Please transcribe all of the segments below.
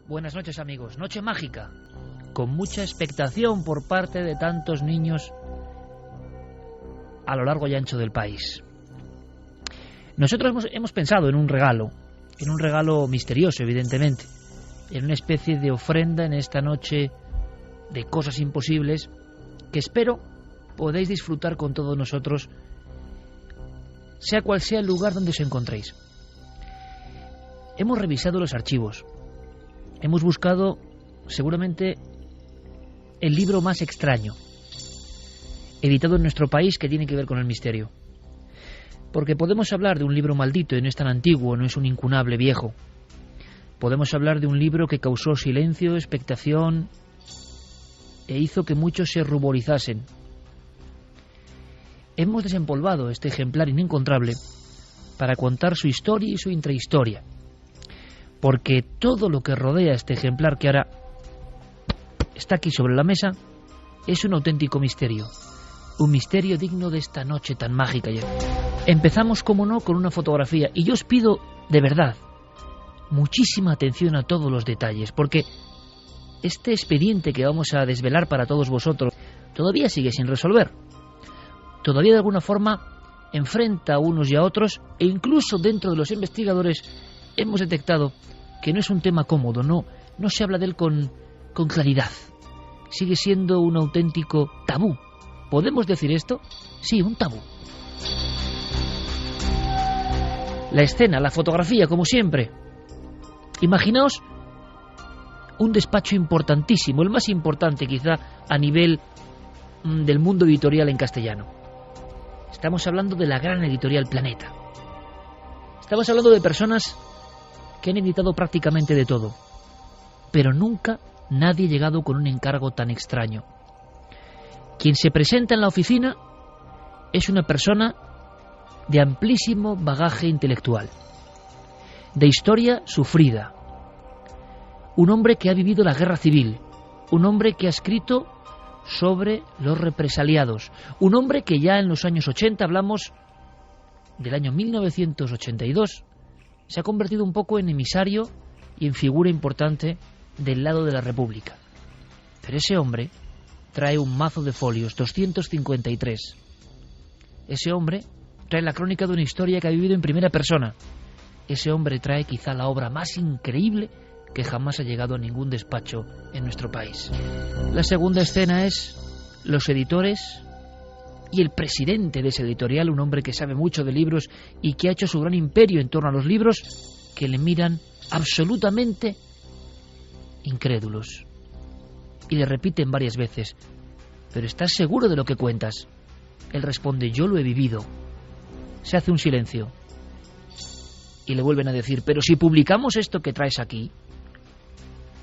Buenas noches, amigos. Noche mágica, con mucha expectación por parte de tantos niños a lo largo y ancho del país. Nosotros hemos pensado en un regalo misterioso, evidentemente, en una especie de ofrenda en esta noche de cosas imposibles que espero podéis disfrutar con todos nosotros, sea cual sea el lugar donde os encontréis. Hemos revisado los archivos, hemos buscado seguramente el libro más extraño editado en nuestro país que tiene que ver con el misterio. Porque podemos hablar de un libro maldito y no es tan antiguo, no es un incunable viejo. Podemos hablar de un libro que causó silencio, expectación e hizo que muchos se ruborizasen. Hemos desempolvado este ejemplar inencontrable para contar su historia y su intrahistoria. Porque todo lo que rodea este ejemplar que ahora está aquí sobre la mesa es un auténtico misterio. Un misterio digno de esta noche tan mágica. Empezamos, como no, con una fotografía. Y yo os pido, de verdad, muchísima atención a todos los detalles. Porque este expediente que vamos a desvelar para todos vosotros todavía sigue sin resolver. Todavía de alguna forma enfrenta a unos y a otros. E incluso dentro de los investigadores hemos detectado que no es un tema cómodo. No se habla de él con claridad. Sigue siendo un auténtico tabú. ¿Podemos decir esto? Sí, un tabú. La escena, la fotografía, como siempre. Imaginaos un despacho importantísimo, el más importante quizá a nivel del mundo editorial en castellano. Estamos hablando de la gran editorial Planeta. Estamos hablando de personas que han editado prácticamente de todo. Pero nunca nadie ha llegado con un encargo tan extraño. Quien se presenta en la oficina es una persona de amplísimo bagaje intelectual, de historia sufrida, un hombre que ha vivido la guerra civil, un hombre que ha escrito sobre los represaliados, un hombre que ya en los años 80, hablamos del año 1982, se ha convertido un poco en emisario y en figura importante del lado de la República. Pero ese hombre trae un mazo de folios, 253. Ese hombre trae la crónica de una historia que ha vivido en primera persona. Ese hombre trae quizá la obra más increíble que jamás ha llegado a ningún despacho en nuestro país. La segunda escena es los editores y el presidente de ese editorial, un hombre que sabe mucho de libros y que ha hecho su gran imperio en torno a los libros, que le miran absolutamente incrédulos. Y le repiten varias veces: ¿pero estás seguro de lo que cuentas? Él responde: yo lo he vivido. Se hace un silencio. Y le vuelven a decir: pero si publicamos esto que traes aquí,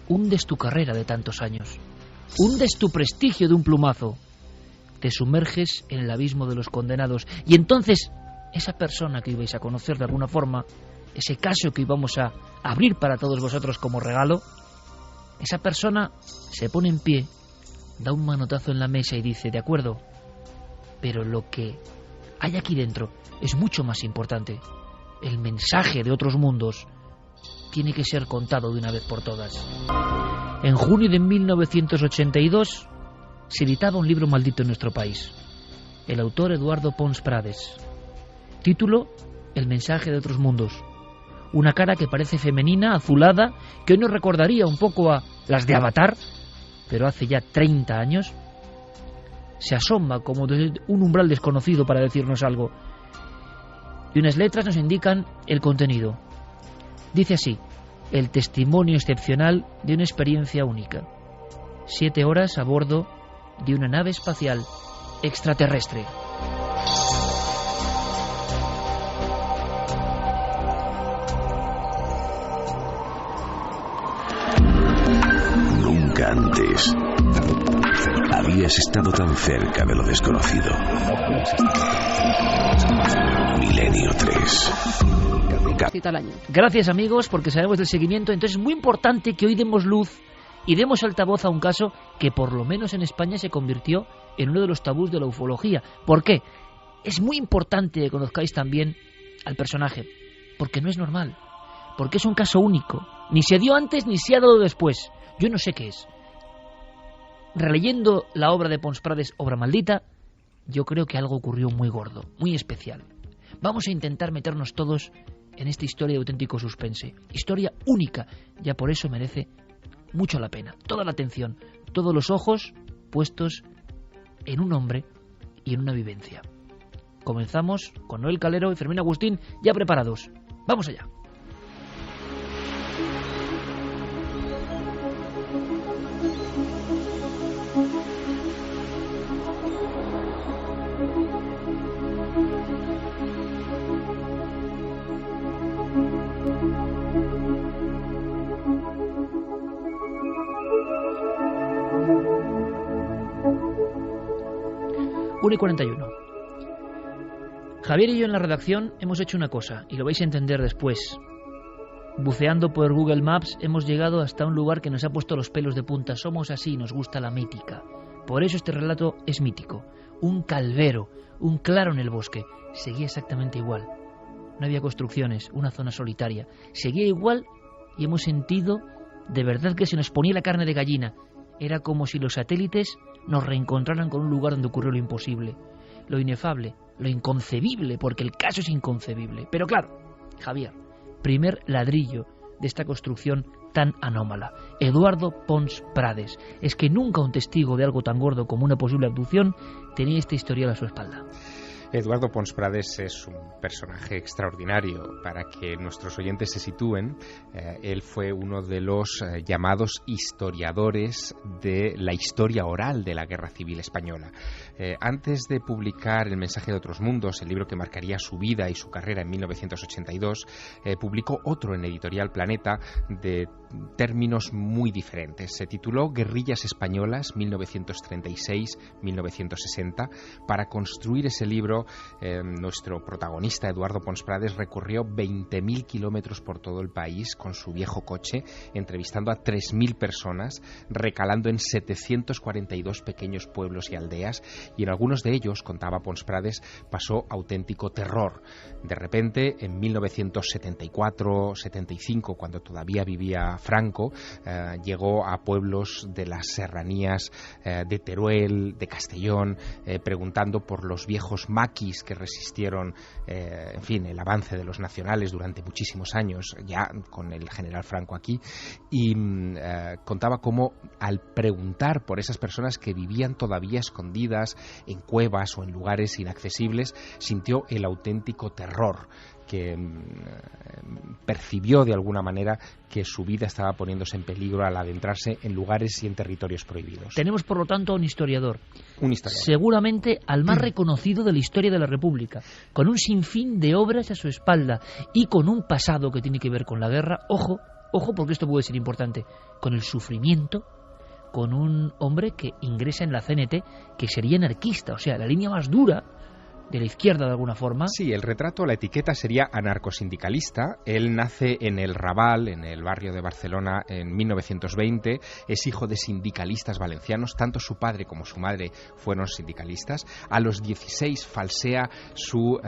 hundes tu carrera de tantos años, hundes tu prestigio de un plumazo, te sumerges en el abismo de los condenados. Y entonces, esa persona que ibais a conocer de alguna forma, ese caso que íbamos a abrir para todos vosotros como regalo, esa persona se pone en pie, da un manotazo en la mesa y dice: de acuerdo, pero lo que hay aquí dentro es mucho más importante. El mensaje de otros mundos tiene que ser contado de una vez por todas. En junio de 1982 se editaba un libro maldito en nuestro país. El autor Eduardo Pons Prades. Título: El mensaje de otros mundos. Una cara que parece femenina, azulada, que hoy nos recordaría un poco a las de Avatar, pero hace ya 30 años, se asoma como desde un umbral desconocido para decirnos algo. Y unas letras nos indican el contenido. Dice así: el testimonio excepcional de una experiencia única. 7 horas a bordo de una nave espacial extraterrestre. Nunca antes habías estado tan cerca de lo desconocido. Milenio 3. Gracias, amigos, porque sabemos del seguimiento. Entonces es muy importante que hoy demos luz y demos altavoz a un caso que por lo menos en España se convirtió en uno de los tabús de la ufología. ¿Por qué? Es muy importante que conozcáis también al personaje, porque no es normal, porque es un caso único, Ni se dio antes ni se ha dado después. Yo no sé qué es. Releyendo la obra de Pons Prades, Obra Maldita, yo creo que algo ocurrió muy gordo, muy especial. Vamos a intentar meternos todos en esta historia de auténtico suspense. Historia única, ya por eso merece mucho la pena. Toda la atención, todos los ojos puestos en un hombre y en una vivencia. Comenzamos con Noel Calero y Fermín Agustín ya preparados. ¡Vamos allá! Y 41. Javier y yo en la redacción hemos hecho una cosa, y lo vais a entender después. Buceando por Google Maps hemos llegado hasta un lugar que nos ha puesto los pelos de punta. Somos así, nos gusta la mítica. Por eso este relato es mítico. Un calvero, un claro en el bosque. Seguía exactamente igual. No había construcciones, una zona solitaria. Seguía igual y hemos sentido de verdad que se nos ponía la carne de gallina. Era como si los satélites nos reencontraran con un lugar donde ocurrió lo imposible, lo inefable, lo inconcebible, porque el caso es inconcebible. Pero claro, Javier, primer ladrillo de esta construcción tan anómala, Eduardo Pons Prades. Es que nunca un testigo de algo tan gordo como una posible abducción tenía esta historia a su espalda. Eduardo Pons Prades es un personaje extraordinario. Para que nuestros oyentes se sitúen, él fue uno de los llamados historiadores de la historia oral de la Guerra Civil Española. Antes de publicar El mensaje de otros mundos, el libro que marcaría su vida y su carrera en 1982, publicó otro en Editorial Planeta de términos muy diferentes. Se tituló Guerrillas Españolas 1936-1960. Para construir ese libro, nuestro protagonista Eduardo Pons Prades recorrió 20.000 kilómetros por todo el país con su viejo coche, entrevistando a 3.000 personas, recalando en 742 pequeños pueblos y aldeas, y en algunos de ellos, contaba Pons Prades, pasó auténtico terror. De repente, en 1974-75, cuando todavía vivía Franco, llegó a pueblos de las serranías de Teruel, de Castellón, preguntando por los viejos maquis que resistieron, en fin, el avance de los nacionales durante muchísimos años, ya con el general Franco aquí, y contaba cómo al preguntar por esas personas que vivían todavía escondidas en cuevas o en lugares inaccesibles, sintió el auténtico terror, que percibió de alguna manera que su vida estaba poniéndose en peligro al adentrarse en lugares y en territorios prohibidos. Tenemos, por lo tanto, a un historiador. Un historiador. Seguramente al más reconocido de la historia de la República, con un sinfín de obras a su espalda y con un pasado que tiene que ver con la guerra. Ojo, porque esto puede ser importante, con el sufrimiento, con un hombre que ingresa en la CNT, que sería anarquista, o sea, la línea más dura de la izquierda de alguna forma. Sí, el retrato, la etiqueta sería anarcosindicalista. Él nace en el Raval, en el barrio de Barcelona, en 1920. Es hijo de sindicalistas valencianos. Tanto su padre como su madre fueron sindicalistas. A los 16 falsea su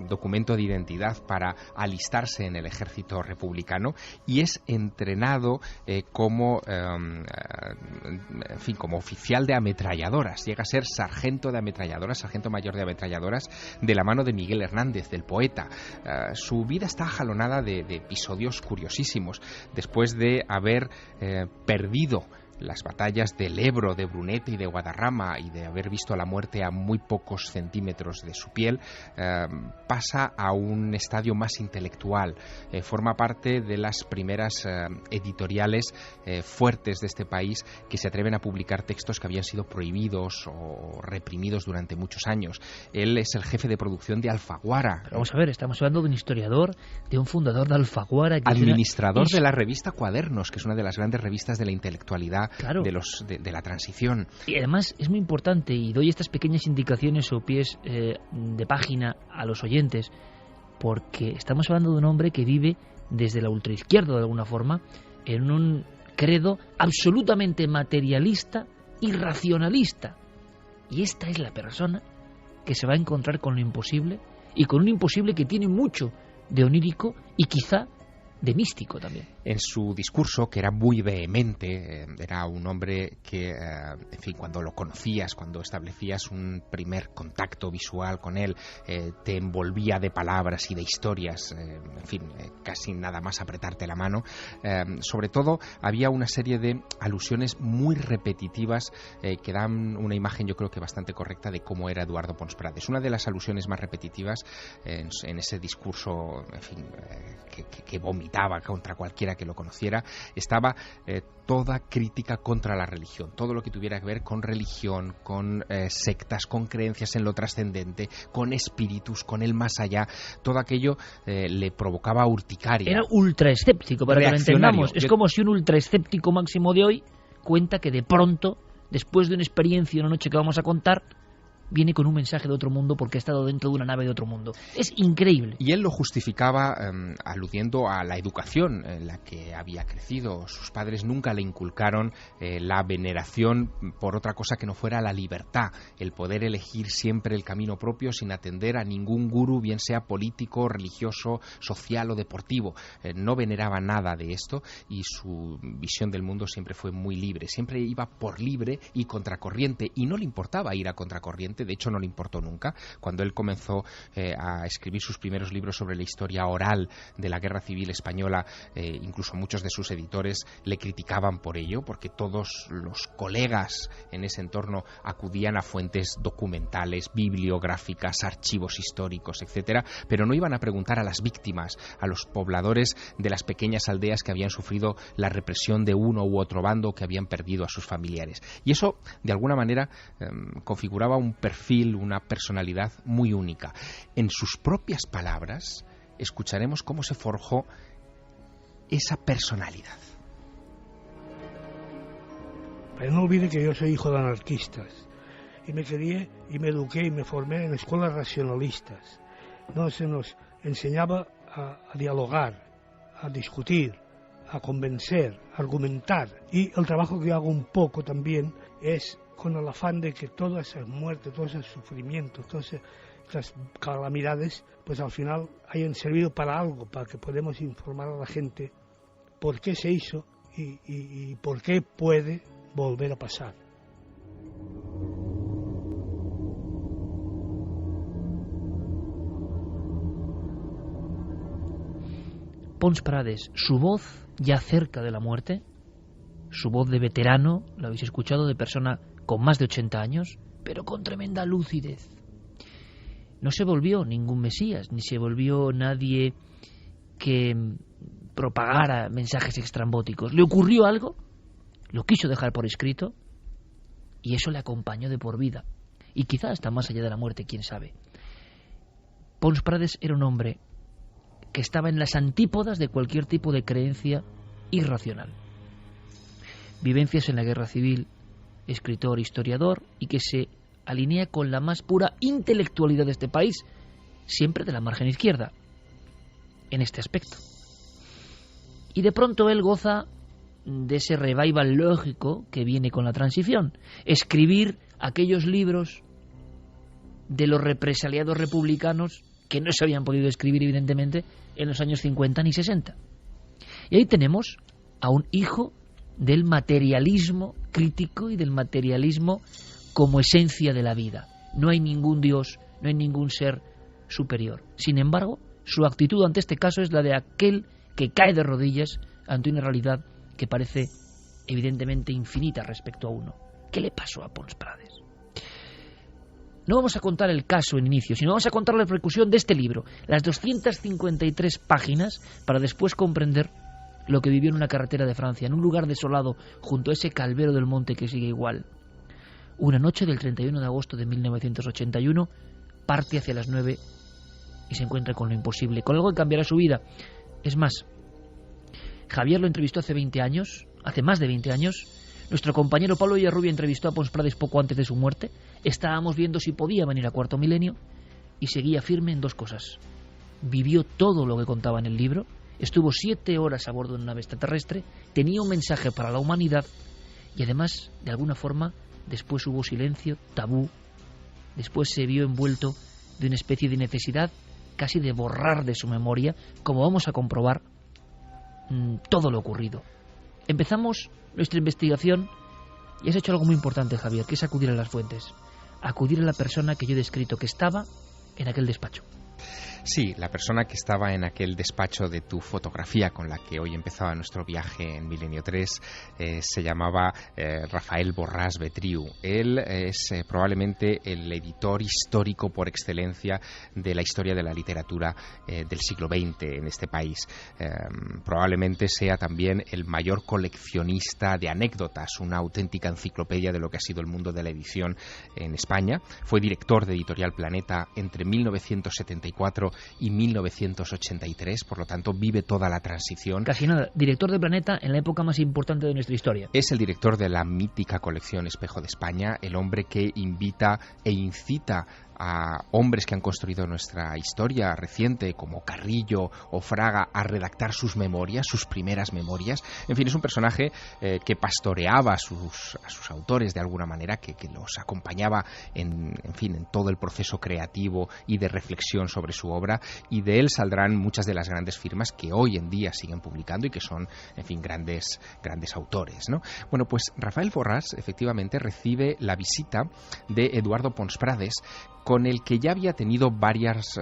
documento de identidad para alistarse en el ejército republicano y es entrenado como oficial de ametralladoras. Llega a ser sargento de ametralladoras, sargento mayor de ametralladoras, de la mano de Miguel Hernández, del poeta. Su vida está jalonada de episodios curiosísimos. Después de haber perdido las batallas del Ebro, de Brunete y de Guadarrama, y de haber visto la muerte a muy pocos centímetros de su piel, pasa a un estadio más intelectual. Forma parte de las primeras editoriales fuertes de este país que se atreven a publicar textos que habían sido prohibidos o reprimidos durante muchos años. Él es el jefe de producción de Alfaguara. Pero vamos a ver, estamos hablando de un historiador, de un fundador de Alfaguara, que administrador de la revista Cuadernos, que es una de las grandes revistas de la intelectualidad. Claro. de la transición. Y además es muy importante, y doy estas pequeñas indicaciones o pies de página a los oyentes, porque estamos hablando de un hombre que vive desde la ultraizquierda de alguna forma, en un credo absolutamente materialista y racionalista. Y esta es la persona que se va a encontrar con lo imposible, y con un imposible que tiene mucho de onírico y quizá de místico también. En su discurso, que era muy vehemente, era un hombre que, en fin, cuando lo conocías, cuando establecías un primer contacto visual con él, te envolvía de palabras y de historias, en fin, casi nada más apretarte la mano. Sobre todo, había una serie de alusiones muy repetitivas que dan una imagen, yo creo que bastante correcta, de cómo era Eduardo Pons Prades. Una de las alusiones más repetitivas en ese discurso, en fin, que vomitaba contra cualquiera que lo conociera, estaba toda crítica contra la religión, todo lo que tuviera que ver con religión, con sectas, con creencias en lo trascendente, con espíritus, con el más allá, todo aquello le provocaba urticaria. Era ultraescéptico, para que lo entendamos. Es como si un ultraescéptico máximo de hoy cuenta que de pronto, después de una experiencia, una noche que vamos a contar, viene con un mensaje de otro mundo porque ha estado dentro de una nave de otro mundo. Es increíble. Y él lo justificaba aludiendo a la educación en la que había crecido. Sus padres nunca le inculcaron la veneración por otra cosa que no fuera la libertad, el poder elegir siempre el camino propio sin atender a ningún gurú, bien sea político, religioso, social o deportivo. No veneraba nada de esto y su visión del mundo siempre fue muy libre. Siempre iba por libre y contracorriente, y no le importaba ir a contracorriente. De hecho, no le importó nunca. Cuando él comenzó a escribir sus primeros libros sobre la historia oral de la Guerra Civil Española, incluso muchos de sus editores le criticaban por ello, porque todos los colegas en ese entorno acudían a fuentes documentales, bibliográficas, archivos históricos, etcétera, pero no iban a preguntar a las víctimas, a los pobladores de las pequeñas aldeas que habían sufrido la represión de uno u otro bando, que habían perdido a sus familiares. Y eso, de alguna manera, configuraba un perfil, una personalidad muy única. En sus propias palabras escucharemos cómo se forjó esa personalidad. Pero no olvide que yo soy hijo de anarquistas y me crié y me eduqué y me formé en escuelas racionalistas. No se nos enseñaba a dialogar, a discutir, a convencer, a argumentar, y el trabajo que yo hago un poco también es con el afán de que todas esas muertes, todos esos sufrimientos, todas esas calamidades, pues al final hayan servido para algo, para que podamos informar a la gente por qué se hizo y por qué puede volver a pasar. Pons Prades, su voz ya cerca de la muerte, su voz de veterano, lo habéis escuchado, de persona con más de 80 años, pero con tremenda lucidez. No se volvió ningún mesías, ni se volvió nadie que propagara mensajes extrambóticos. Le ocurrió algo, lo quiso dejar por escrito, y eso le acompañó de por vida. Y quizá hasta más allá de la muerte, quién sabe. Pons Prades era un hombre que estaba en las antípodas de cualquier tipo de creencia irracional. Vivencias en la guerra civil, escritor, historiador, y que se alinea con la más pura intelectualidad de este país, siempre de la margen izquierda, en este aspecto. Y de pronto él goza de ese revival lógico que viene con la transición, escribir aquellos libros de los represaliados republicanos que no se habían podido escribir, evidentemente, en los años 50 ni 60. Y ahí tenemos a un hijo del materialismo crítico y del materialismo como esencia de la vida. No hay ningún Dios, no hay ningún ser superior. Sin embargo, su actitud ante este caso es la de aquel que cae de rodillas ante una realidad que parece evidentemente infinita respecto a uno. ¿Qué le pasó a Pons Prades? No vamos a contar el caso en inicio, sino vamos a contar la repercusión de este libro, las 253 páginas, para después comprender lo que vivió en una carretera de Francia, en un lugar desolado, junto a ese calvero del monte que sigue igual. Una noche del 31 de agosto de 1981, parte hacia las 9 y se encuentra con lo imposible, con algo que cambiará su vida. Es más, Javier lo entrevistó hace más de 20 años. Nuestro compañero Pablo Villarrubia entrevistó a Pons Prades poco antes de su muerte. Estábamos viendo si podía venir a Cuarto Milenio y seguía firme en dos cosas. Vivió todo lo que contaba en el libro, estuvo 7 horas a bordo de una nave extraterrestre, tenía un mensaje para la humanidad y además, de alguna forma, después hubo silencio, tabú. Después se vio envuelto de una especie de necesidad casi de borrar de su memoria, como vamos a comprobar todo lo ocurrido. Empezamos nuestra investigación y has hecho algo muy importante, Javier, que es acudir a las fuentes, acudir a la persona que yo he descrito, que estaba en aquel despacho. Sí, la persona que estaba en aquel despacho de tu fotografía con la que hoy empezaba nuestro viaje en Milenio 3 se llamaba Rafael Borràs Betriu. Él es probablemente el editor histórico por excelencia de la historia de la literatura del siglo XX en este país. Probablemente sea también el mayor coleccionista de anécdotas, una auténtica enciclopedia de lo que ha sido el mundo de la edición en España. Fue director de Editorial Planeta entre 1974 y 1983, por lo tanto vive toda la transición. Casi nada, director de Planeta en la época más importante de nuestra historia. Es el director de la mítica colección Espejo de España, el hombre que invita e incita a hombres que han construido nuestra historia reciente, como Carrillo o Fraga, a redactar sus memorias, sus primeras memorias. En fin, es un personaje que pastoreaba a sus autores de alguna manera, que los acompañaba en todo el proceso creativo y de reflexión sobre su obra, y de él saldrán muchas de las grandes firmas que hoy en día siguen publicando y que son, en fin, grandes autores, ¿no? Bueno, pues Rafael Borràs efectivamente recibe la visita de Eduardo Pons Prades, con el que ya había tenido varias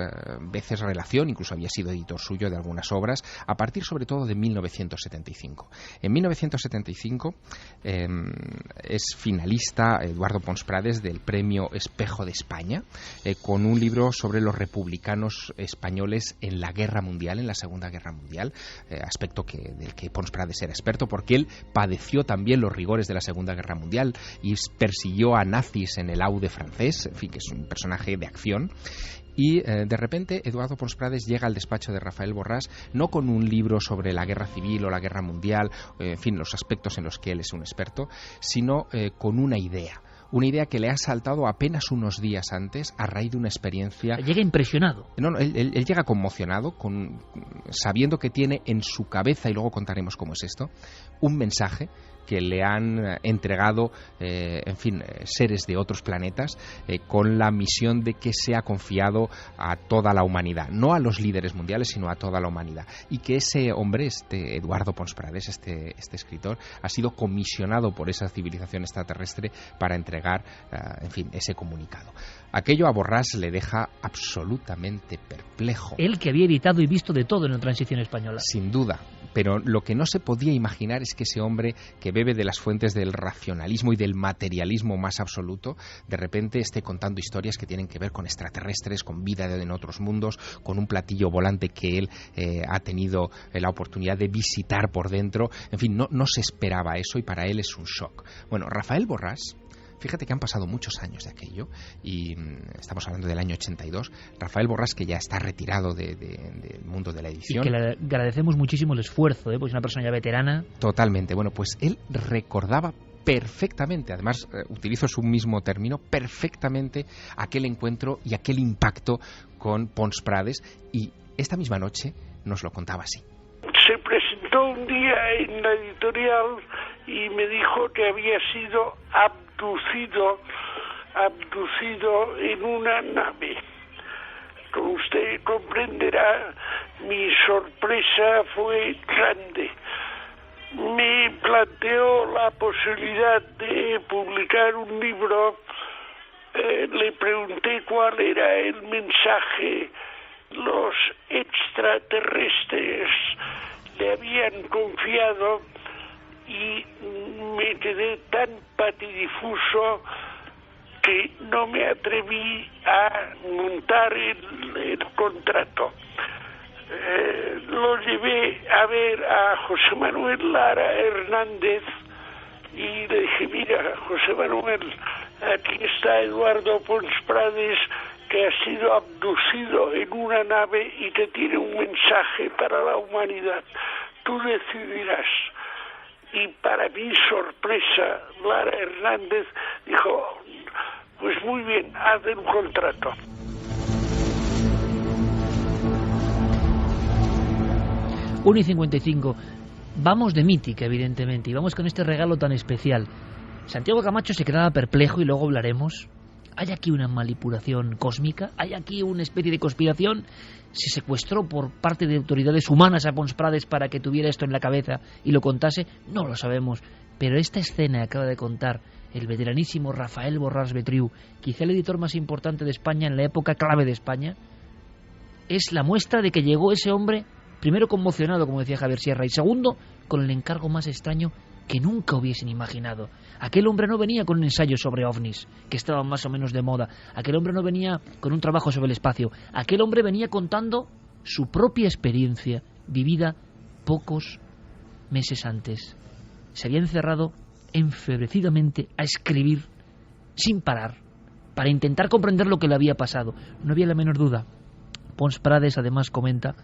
veces relación, incluso había sido editor suyo de algunas obras, a partir sobre todo de 1975. En 1975 es finalista Eduardo Pons Prades del premio Espejo de España, con un libro sobre los republicanos españoles en la Guerra Mundial, en la Segunda Guerra Mundial, aspecto del que Pons Prades era experto, porque él padeció también los rigores de la Segunda Guerra Mundial y persiguió a nazis en el Aude francés, en fin, que es un personaje de acción. Y de repente Eduardo Pons Prades llega al despacho de Rafael Borràs no con un libro sobre la guerra civil o la guerra mundial, en fin, los aspectos en los que él es un experto, sino con una idea que le ha saltado apenas unos días antes a raíz de una experiencia. Llega impresionado. No, él llega conmocionado, sabiendo que tiene en su cabeza, y luego contaremos cómo es esto, un mensaje que le han entregado, seres de otros planetas, con la misión de que sea confiado a toda la humanidad, no a los líderes mundiales, sino a toda la humanidad, y que ese hombre, Eduardo Pons Prades, este escritor, ha sido comisionado por esa civilización extraterrestre para entregar, ese comunicado. Aquello a Borràs le deja absolutamente perplejo. Él, que había editado y visto de todo en la transición española. Sin duda, pero lo que no se podía imaginar es que ese hombre, que bebe de las fuentes del racionalismo y del materialismo más absoluto, de repente esté contando historias que tienen que ver con extraterrestres, con vida en otros mundos, con un platillo volante que él ha tenido la oportunidad de visitar por dentro. En fin, no se esperaba eso, y para él es un shock. Bueno, Rafael Borràs, fíjate que han pasado muchos años de aquello, y estamos hablando del año 82. Rafael Borràs, que ya está retirado del mundo de la edición. Y que le agradecemos muchísimo el esfuerzo, pues es una persona ya veterana. Totalmente. Bueno, pues él recordaba perfectamente, además utilizo su mismo término, perfectamente aquel encuentro y aquel impacto con Pons Prades, y esta misma noche nos lo contaba así. Se presentó un día en la editorial y me dijo que había sido abducido en una nave. Como usted comprenderá, mi sorpresa fue grande. Me planteó la posibilidad de publicar un libro. Le pregunté cuál era el mensaje. Los extraterrestres le habían confiado, y me quedé tan patidifuso que no me atreví a montar el contrato. Lo llevé a ver a José Manuel Lara Hernández y le dije: mira, José Manuel, aquí está Eduardo Pons Prades, que ha sido abducido en una nave y que tiene un mensaje para la humanidad. Tú decidirás. Y para mi sorpresa, Lara Hernández dijo: pues muy bien, haz un contrato. Uno y 55. Vamos de mítica, evidentemente, y vamos con este regalo tan especial. Santiago Camacho se quedaba perplejo, y luego hablaremos. ¿Hay aquí una manipulación cósmica? ¿Hay aquí una especie de conspiración? ¿Se secuestró por parte de autoridades humanas a Pons Prades para que tuviera esto en la cabeza y lo contase? No lo sabemos. Pero esta escena que acaba de contar el veteranísimo Rafael Borràs Betriu, quizá el editor más importante de España en la época clave de España, es la muestra de que llegó ese hombre, primero conmocionado, como decía Javier Sierra, y segundo, con el encargo más extraño que nunca hubiesen imaginado. Aquel hombre no venía con un ensayo sobre ovnis, que estaban más o menos de moda. Aquel hombre no venía con un trabajo sobre el espacio. Aquel hombre venía contando su propia experiencia, vivida pocos meses antes. Se había encerrado enfebrecidamente a escribir, sin parar, para intentar comprender lo que le había pasado. No había la menor duda. Pons Prades, además, comenta...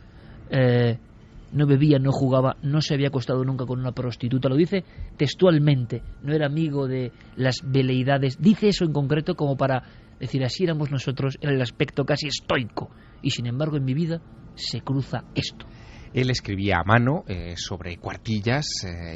no bebía, no jugaba, no se había acostado nunca con una prostituta, lo dice textualmente, no era amigo de las veleidades, dice eso en concreto como para decir, así éramos nosotros, era el aspecto casi estoico, y sin embargo en mi vida se cruza esto. Él escribía a mano sobre cuartillas,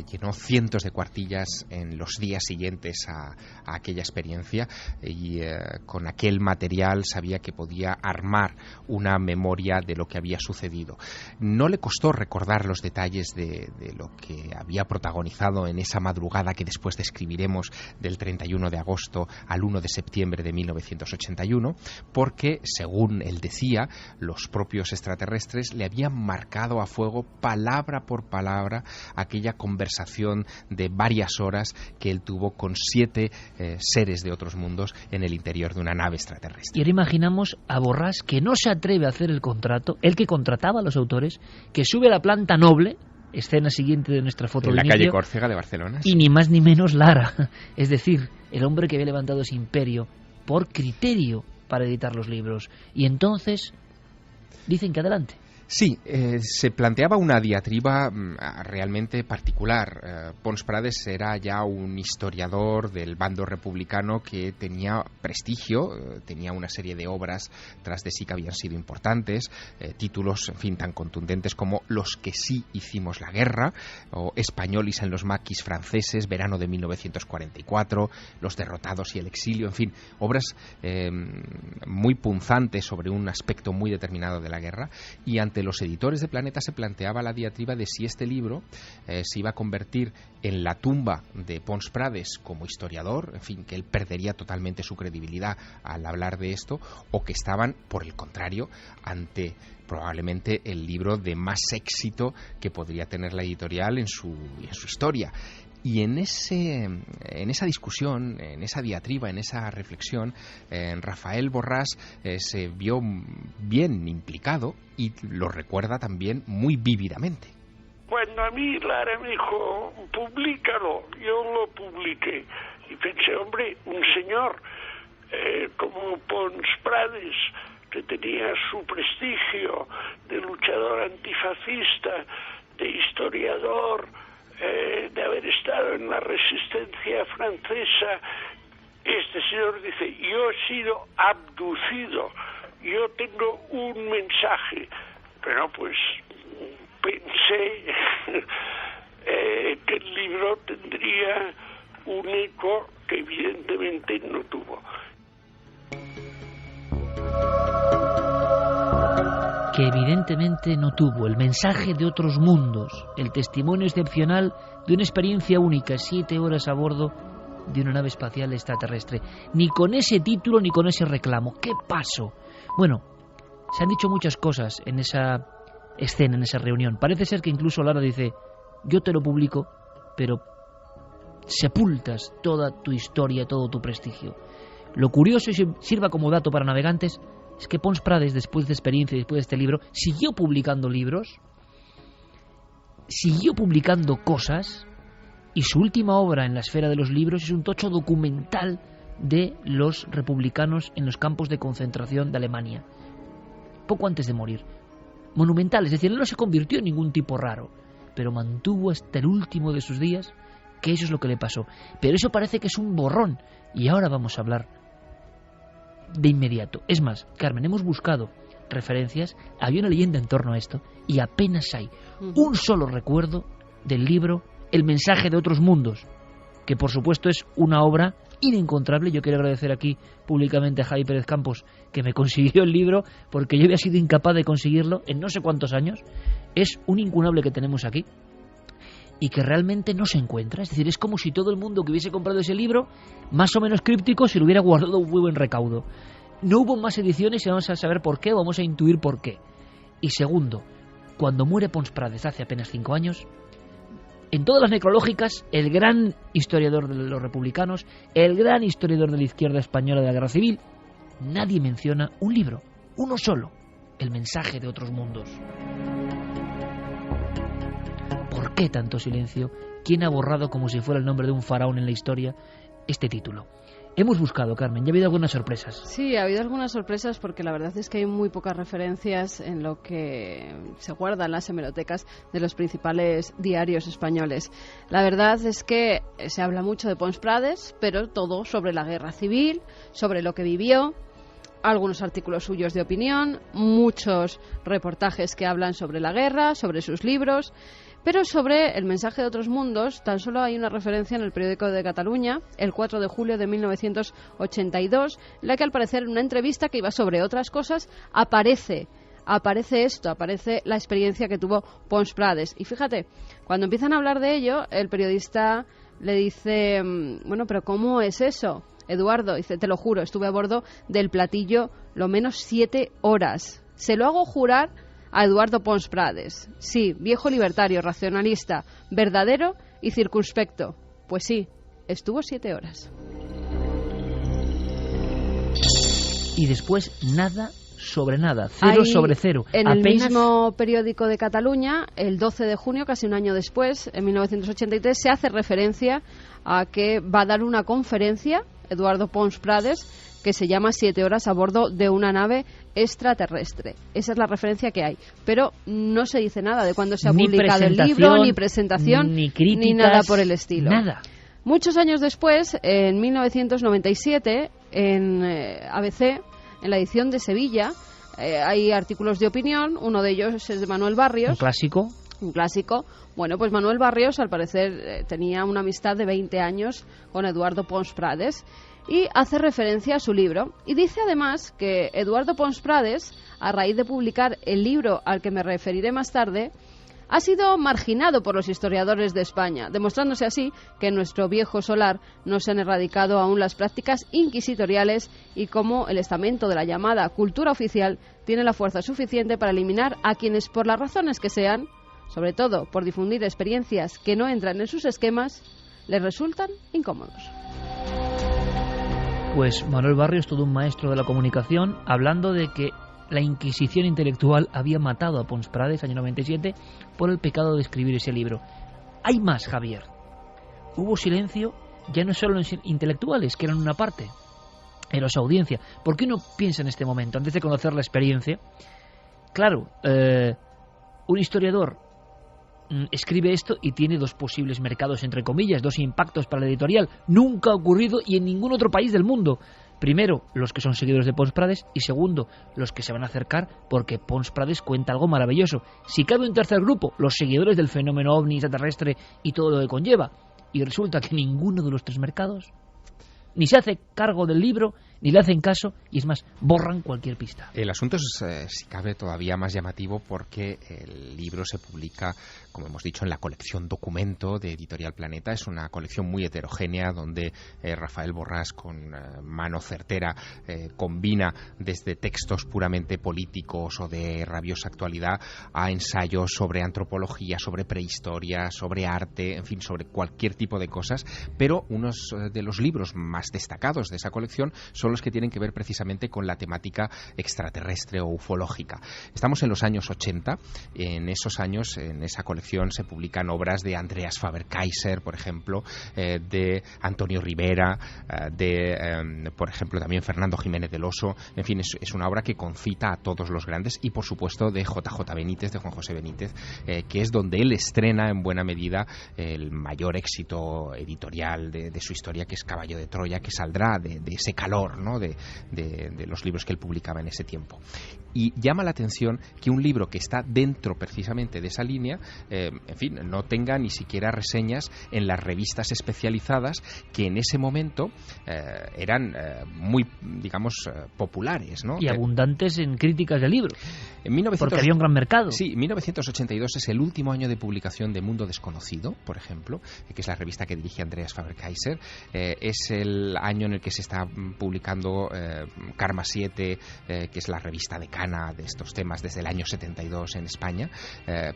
llenó cientos de cuartillas en los días siguientes a aquella experiencia y con aquel material sabía que podía armar una memoria de lo que había sucedido. No le costó recordar los detalles de lo que había protagonizado en esa madrugada que después describiremos del 31 de agosto al 1 de septiembre de 1981, porque, según él decía, los propios extraterrestres le habían marcado a fuego, palabra por palabra, aquella conversación de varias horas que él tuvo con 7 seres de otros mundos en el interior de una nave extraterrestre. Y ahora imaginamos a Borràs, que no se atreve a hacer el contrato, el que contrataba a los autores, que sube a la planta noble, escena siguiente de nuestra foto en de la inicio, calle Córcega de Barcelona. Y ni más ni menos Lara, es decir, el hombre que había levantado ese imperio por criterio para editar los libros. Y entonces dicen que adelante. Sí, se planteaba una diatriba realmente particular. Pons Prades era ya un historiador del bando republicano que tenía prestigio, tenía una serie de obras tras de sí que habían sido importantes, títulos, en fin, tan contundentes como Los que sí hicimos la guerra, o Españolis en los maquis franceses, verano de 1944, Los derrotados y el exilio, en fin, obras muy punzantes sobre un aspecto muy determinado de la guerra, y ante los editores de Planeta se planteaba la diatriba de si este libro se iba a convertir en la tumba de Pons Prades como historiador, en fin, que él perdería totalmente su credibilidad al hablar de esto, o que estaban, por el contrario, ante probablemente el libro de más éxito que podría tener la editorial en su historia. Y en esa discusión, en esa diatriba, en esa reflexión, Rafael Borràs se vio bien implicado y lo recuerda también muy vívidamente. Cuando a mí Lara me dijo, públicalo, yo lo publiqué. Y pensé, hombre, un señor como Pons Prades, que tenía su prestigio de luchador antifascista, de historiador, de haber estado en la resistencia francesa, este señor dice, yo he sido abducido, yo tengo un mensaje. Pero pues pensé que el libro tendría un eco que evidentemente no tuvo. Que evidentemente no tuvo, el mensaje de otros mundos, el testimonio excepcional de una experiencia única, 7 horas a bordo de una nave espacial extraterrestre. Ni con ese título ni con ese reclamo. ¿Qué pasó? Bueno, se han dicho muchas cosas en esa escena, en esa reunión. Parece ser que incluso Lara dice, yo te lo publico, pero sepultas toda tu historia, todo tu prestigio. Lo curioso, y sirva como dato para navegantes, es que Pons Prades, después de experiencia y después de este libro, siguió publicando libros, siguió publicando cosas, y su última obra en la esfera de los libros es un tocho documental de los republicanos en los campos de concentración de Alemania, poco antes de morir. Monumental, es decir, él no se convirtió en ningún tipo raro, pero mantuvo hasta el último de sus días que eso es lo que le pasó. Pero eso parece que es un borrón, y ahora vamos a hablar de inmediato. Es más, Carmen, hemos buscado referencias, había una leyenda en torno a esto, y apenas hay un solo recuerdo del libro El mensaje de otros mundos, que por supuesto es una obra inencontrable. Yo quiero agradecer aquí públicamente a Javi Pérez Campos, que me consiguió el libro, porque yo había sido incapaz de conseguirlo en no sé cuántos años. Es un incunable que tenemos aquí y que realmente no se encuentra. Es decir, es como si todo el mundo que hubiese comprado ese libro, más o menos críptico, se lo hubiera guardado un muy buen recaudo. No hubo más ediciones y vamos a saber por qué, o vamos a intuir por qué. Y segundo, cuando muere Pons Prades hace apenas 5 años, en todas las necrológicas, el gran historiador de los republicanos, el gran historiador de la izquierda española de la Guerra Civil, nadie menciona un libro, uno solo, El mensaje de otros mundos. ¿Por qué tanto silencio? ¿Quién ha borrado, como si fuera el nombre de un faraón en la historia, este título? Hemos buscado, Carmen, ya ha habido algunas sorpresas. Sí, ha habido algunas sorpresas porque la verdad es que hay muy pocas referencias en lo que se guarda en las hemerotecas de los principales diarios españoles. La verdad es que se habla mucho de Pons Prades, pero todo sobre la guerra civil, sobre lo que vivió, algunos artículos suyos de opinión, muchos reportajes que hablan sobre la guerra, sobre sus libros. Pero sobre el mensaje de otros mundos, tan solo hay una referencia en el periódico de Cataluña, el 4 de julio de 1982, en la que al parecer en una entrevista que iba sobre otras cosas, aparece la experiencia que tuvo Pons Prades. Y fíjate, cuando empiezan a hablar de ello, el periodista le dice, bueno, pero ¿cómo es eso? Eduardo dice, te lo juro, estuve a bordo del platillo lo menos 7 horas. Se lo hago jurar a Eduardo Pons Prades. Sí, viejo libertario, racionalista, verdadero y circunspecto. Pues sí, estuvo 7 horas. Y después nada sobre nada, cero sobre cero. En el mismo periódico de Cataluña, el 12 de junio, casi un año después, en 1983, se hace referencia a que va a dar una conferencia, Eduardo Pons Prades, que se llama 7 horas a bordo de una nave extraterrestre. Esa es la referencia que hay. Pero no se dice nada de cuándo se ha publicado el libro, ni presentación, ni críticas, ni nada por el estilo. Nada. Muchos años después, en 1997, en ABC, en la edición de Sevilla, hay artículos de opinión. Uno de ellos es de Manuel Barrios. Un clásico. Bueno, pues Manuel Barrios, al parecer, tenía una amistad de 20 años con Eduardo Pons Prades y hace referencia a su libro. Y dice además que Eduardo Pons Prades, a raíz de publicar el libro al que me referiré más tarde, ha sido marginado por los historiadores de España, demostrándose así que en nuestro viejo solar no se han erradicado aún las prácticas inquisitoriales y cómo el estamento de la llamada cultura oficial tiene la fuerza suficiente para eliminar a quienes, por las razones que sean, sobre todo por difundir experiencias que no entran en sus esquemas, les resultan incómodos. Pues Manuel Barrios, todo un maestro de la comunicación, hablando de que la Inquisición intelectual había matado a Pons Prades, año 97, por el pecado de escribir ese libro. Hay más, Javier. Hubo silencio ya no solo en los intelectuales, que eran una parte, en los audiencia. ¿Por qué uno piensa en este momento, antes de conocer la experiencia? Claro, un historiador escribe esto y tiene dos posibles mercados, entre comillas, dos impactos para la editorial. Nunca ha ocurrido y en ningún otro país del mundo. Primero, los que son seguidores de Pons Prades, y segundo, los que se van a acercar porque Pons Prades cuenta algo maravilloso. Si cabe un tercer grupo, los seguidores del fenómeno ovni extraterrestre y todo lo que conlleva. Y resulta que ninguno de los tres mercados ni se hace cargo del libro, ni le hacen caso, y es más, borran cualquier pista. El asunto es, si cabe, todavía más llamativo porque el libro se publica, como hemos dicho, en la colección Documento de Editorial Planeta. Es una colección muy heterogénea donde Rafael Borrás, con mano certera, combina desde textos puramente políticos o de rabiosa actualidad a ensayos sobre antropología, sobre prehistoria, sobre arte, en fin, sobre cualquier tipo de cosas. Pero unos de los libros más destacados de esa colección son los que tienen que ver precisamente con la temática extraterrestre o ufológica. Estamos en los años 80. En esos años, en esa colección, se publican obras de Andreas Faber-Kaiser, por ejemplo, de Antonio Rivera, por ejemplo, también Fernando Jiménez del Oso. En fin, es una obra que concita a todos los grandes, y por supuesto de JJ Benítez, de Juan José Benítez, que es donde él estrena en buena medida el mayor éxito editorial de su historia, que es Caballo de Troya, que saldrá de ese calor, ¿no?, de los libros que él publicaba en ese tiempo. Y llama la atención que un libro que está dentro precisamente de esa línea, en fin, no tenga ni siquiera reseñas en las revistas especializadas que en ese momento eran muy, digamos, populares, ¿no? Y abundantes en críticas de libros. Porque había un gran mercado. Sí, 1982 es el último año de publicación de Mundo Desconocido, por ejemplo, que es la revista que dirige Andreas Faber-Kaiser. Es el año en el que se está publicando Karma 7, que es la revista decana de estos temas desde el año 72 en España,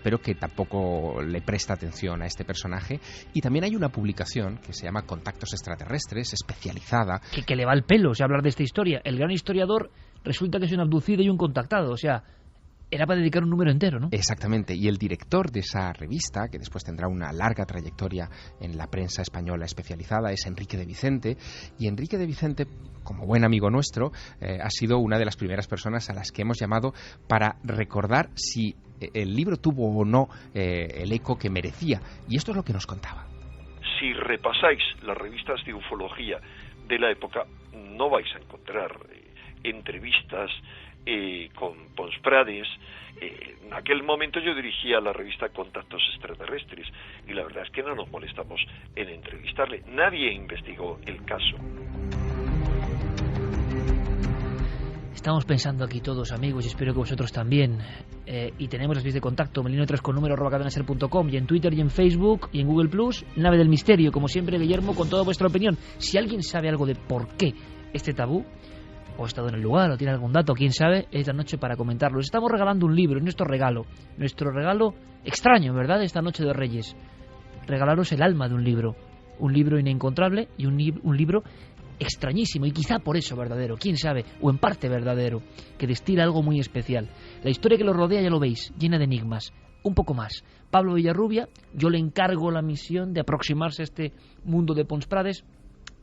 pero que tampoco le presta atención a este personaje. Y también hay una publicación que se llama Contactos Extraterrestres, especializada. Que le va al pelo, o sea, hablar de esta historia. El gran historiador resulta que es un abducido y un contactado, o sea, era para dedicar un número entero, ¿no? Exactamente, y el director de esa revista, que después tendrá una larga trayectoria en la prensa española especializada, es Enrique de Vicente, y Enrique de Vicente, como buen amigo nuestro, ha sido una de las primeras personas a las que hemos llamado para recordar si el libro tuvo o no el eco que merecía, y esto es lo que nos contaba. Si repasáis las revistas de ufología de la época, no vais a encontrar entrevistas con Pons Prades. En aquel momento yo dirigía la revista Contactos Extraterrestres y la verdad es que no nos molestamos en entrevistarle. Nadie investigó el caso. Estamos pensando aquí todos, amigos, y espero que vosotros también. Y tenemos las vías de contacto, melino3con número@cadenaser.com, y en Twitter y en Facebook y en Google Plus, Nave del Misterio. Como siempre, Guillermo, con toda vuestra opinión. Si alguien sabe algo de por qué este tabú, o ha estado en el lugar, o tiene algún dato, quién sabe, es la noche para comentarlo. Estamos regalando un libro, es nuestro regalo extraño, ¿verdad?, esta noche de Reyes. Regalaros el alma de un libro inencontrable y un libro extrañísimo, y quizá por eso verdadero, quién sabe, o en parte verdadero, que destila algo muy especial. La historia que lo rodea, ya lo veis, llena de enigmas. Un poco más. Pablo Villarrubia, yo le encargo la misión de aproximarse a este mundo de Pons Prades,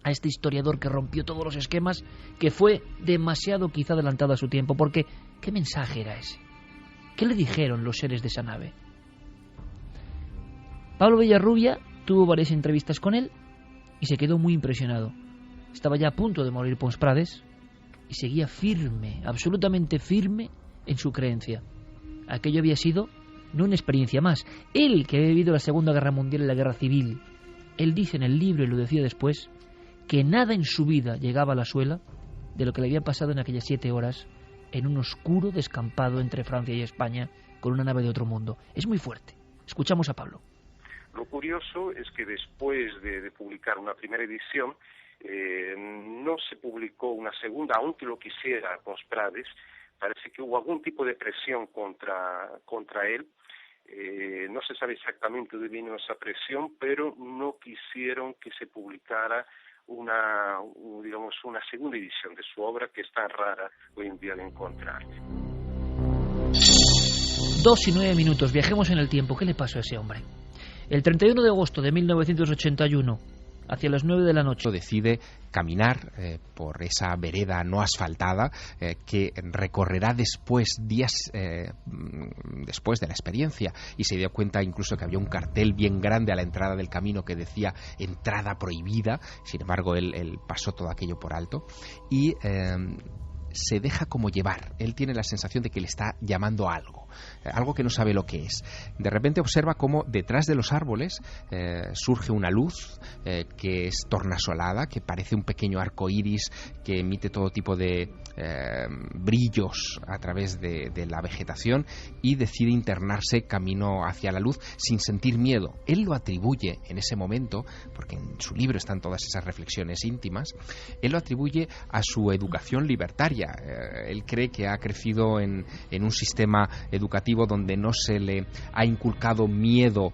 a este historiador que rompió todos los esquemas, que fue demasiado quizá adelantado a su tiempo, porque ¿qué mensaje era ese? ¿Qué le dijeron los seres de esa nave? Pablo Villarrubia tuvo varias entrevistas con él y se quedó muy impresionado. Estaba ya a punto de morir Pons Prades y seguía firme, absolutamente firme en su creencia. Aquello había sido no una experiencia más. Él, que había vivido la Segunda Guerra Mundial y la Guerra Civil, él dice en el libro, y lo decía después, que nada en su vida llegaba a la suela de lo que le había pasado en aquellas 7 horas en un oscuro descampado entre Francia y España con una nave de otro mundo. Es muy fuerte. Escuchamos a Pablo. Lo curioso es que después de publicar una primera edición, no se publicó una segunda, aunque lo quisiera Pons Prades. Parece que hubo algún tipo de presión contra él. No se sabe exactamente de dónde vino esa presión, pero no quisieron que se publicara una segunda edición de su obra, que es tan rara hoy en día de encontrar. 2:09. Viajemos en el tiempo. ¿Qué le pasó a ese hombre? El 31 de agosto de 1981, hacia las 9 de la noche, decide caminar por esa vereda no asfaltada que recorrerá días después de la experiencia, y se dio cuenta incluso que había un cartel bien grande a la entrada del camino que decía entrada prohibida. Sin embargo, él pasó todo aquello por alto y se deja como llevar. Él tiene la sensación de que le está llamando a algo que no sabe lo que es. De repente observa cómo detrás de los árboles surge una luz que es tornasolada, que parece un pequeño arco iris que emite todo tipo de brillos a través de la vegetación, y decide internarse camino hacia la luz sin sentir miedo. Él lo atribuye en ese momento, porque en su libro están todas esas reflexiones íntimas, él lo atribuye a su educación libertaria. Él cree que ha crecido en un sistema educativo donde no se le ha inculcado miedo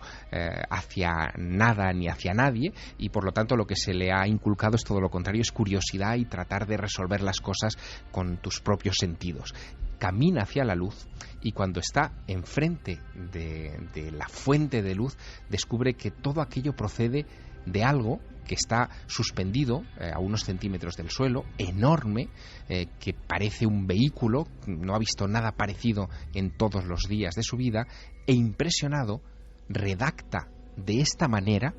hacia nada ni hacia nadie, y por lo tanto lo que se le ha inculcado es todo lo contrario, es curiosidad y tratar de resolver las cosas con tus propios sentidos. Camina hacia la luz, y cuando está enfrente de la fuente de luz descubre que todo aquello procede de algo que está suspendido a unos centímetros del suelo, enorme, que parece un vehículo. No ha visto nada parecido en todos los días de su vida, e impresionado redacta de esta manera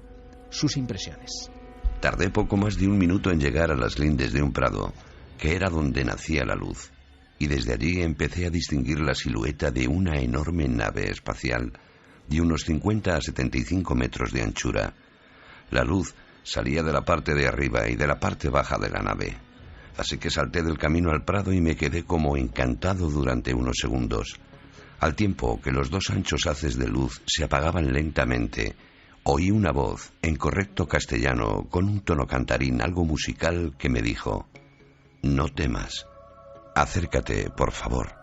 sus impresiones. Tardé poco más de 1 minuto en llegar a las lindes de un prado, que era donde nacía la luz, y desde allí empecé a distinguir la silueta de una enorme nave espacial de unos 50 a 75 metros de anchura. La luz salía de la parte de arriba y de la parte baja de la nave, así que salté del camino al prado y me quedé como encantado durante unos segundos. Al tiempo que los dos anchos haces de luz se apagaban lentamente, oí una voz en correcto castellano con un tono cantarín algo musical que me dijo: «No temas, acércate, por favor».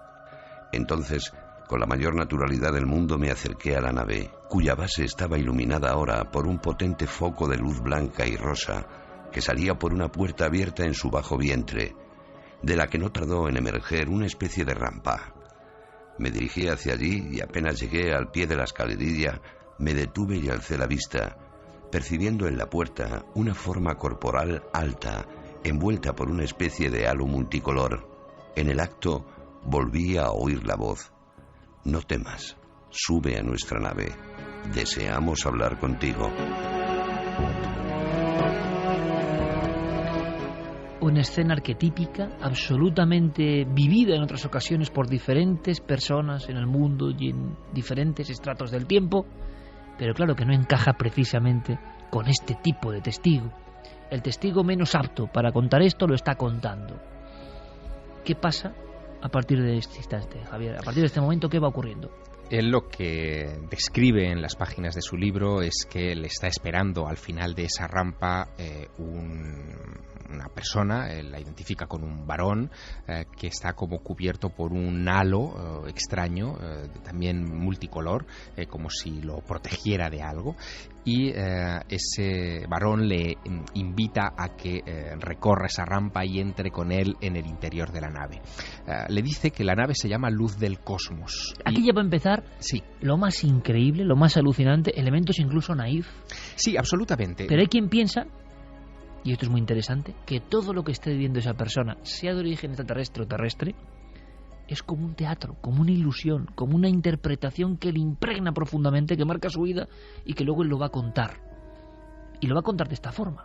Entonces, con la mayor naturalidad del mundo me acerqué a la nave, cuya base estaba iluminada ahora por un potente foco de luz blanca y rosa que salía por una puerta abierta en su bajo vientre, de la que no tardó en emerger una especie de rampa. Me dirigí hacia allí y apenas llegué al pie de la escalerilla, me detuve y alcé la vista, percibiendo en la puerta una forma corporal alta, envuelta por una especie de halo multicolor. En el acto volví a oír la voz: «No temas, sube a nuestra nave, deseamos hablar contigo». Una escena arquetípica, absolutamente vivida en otras ocasiones por diferentes personas en el mundo y en diferentes estratos del tiempo, pero claro que no encaja precisamente con este tipo de testigo. El testigo menos apto para contar esto lo está contando. ¿Qué pasa a partir de este instante, Javier? A partir de este momento, ¿qué va ocurriendo? Él lo que describe en las páginas de su libro es que le está esperando al final de esa rampa una persona, la identifica con un varón que está como cubierto por un halo extraño, también multicolor, como si lo protegiera de algo, y ese varón le invita a que recorra esa rampa y entre con él en el interior de la nave. Le dice que la nave se llama Luz del Cosmos. Aquí ya va a empezar sí, lo más increíble, lo más alucinante, elementos incluso naif. Sí, absolutamente. Pero hay quien piensa, y esto es muy interesante, que todo lo que esté viviendo esa persona, sea de origen extraterrestre o terrestre, es como un teatro, como una ilusión, como una interpretación que le impregna profundamente, que marca su vida y que luego él lo va a contar. Y lo va a contar de esta forma.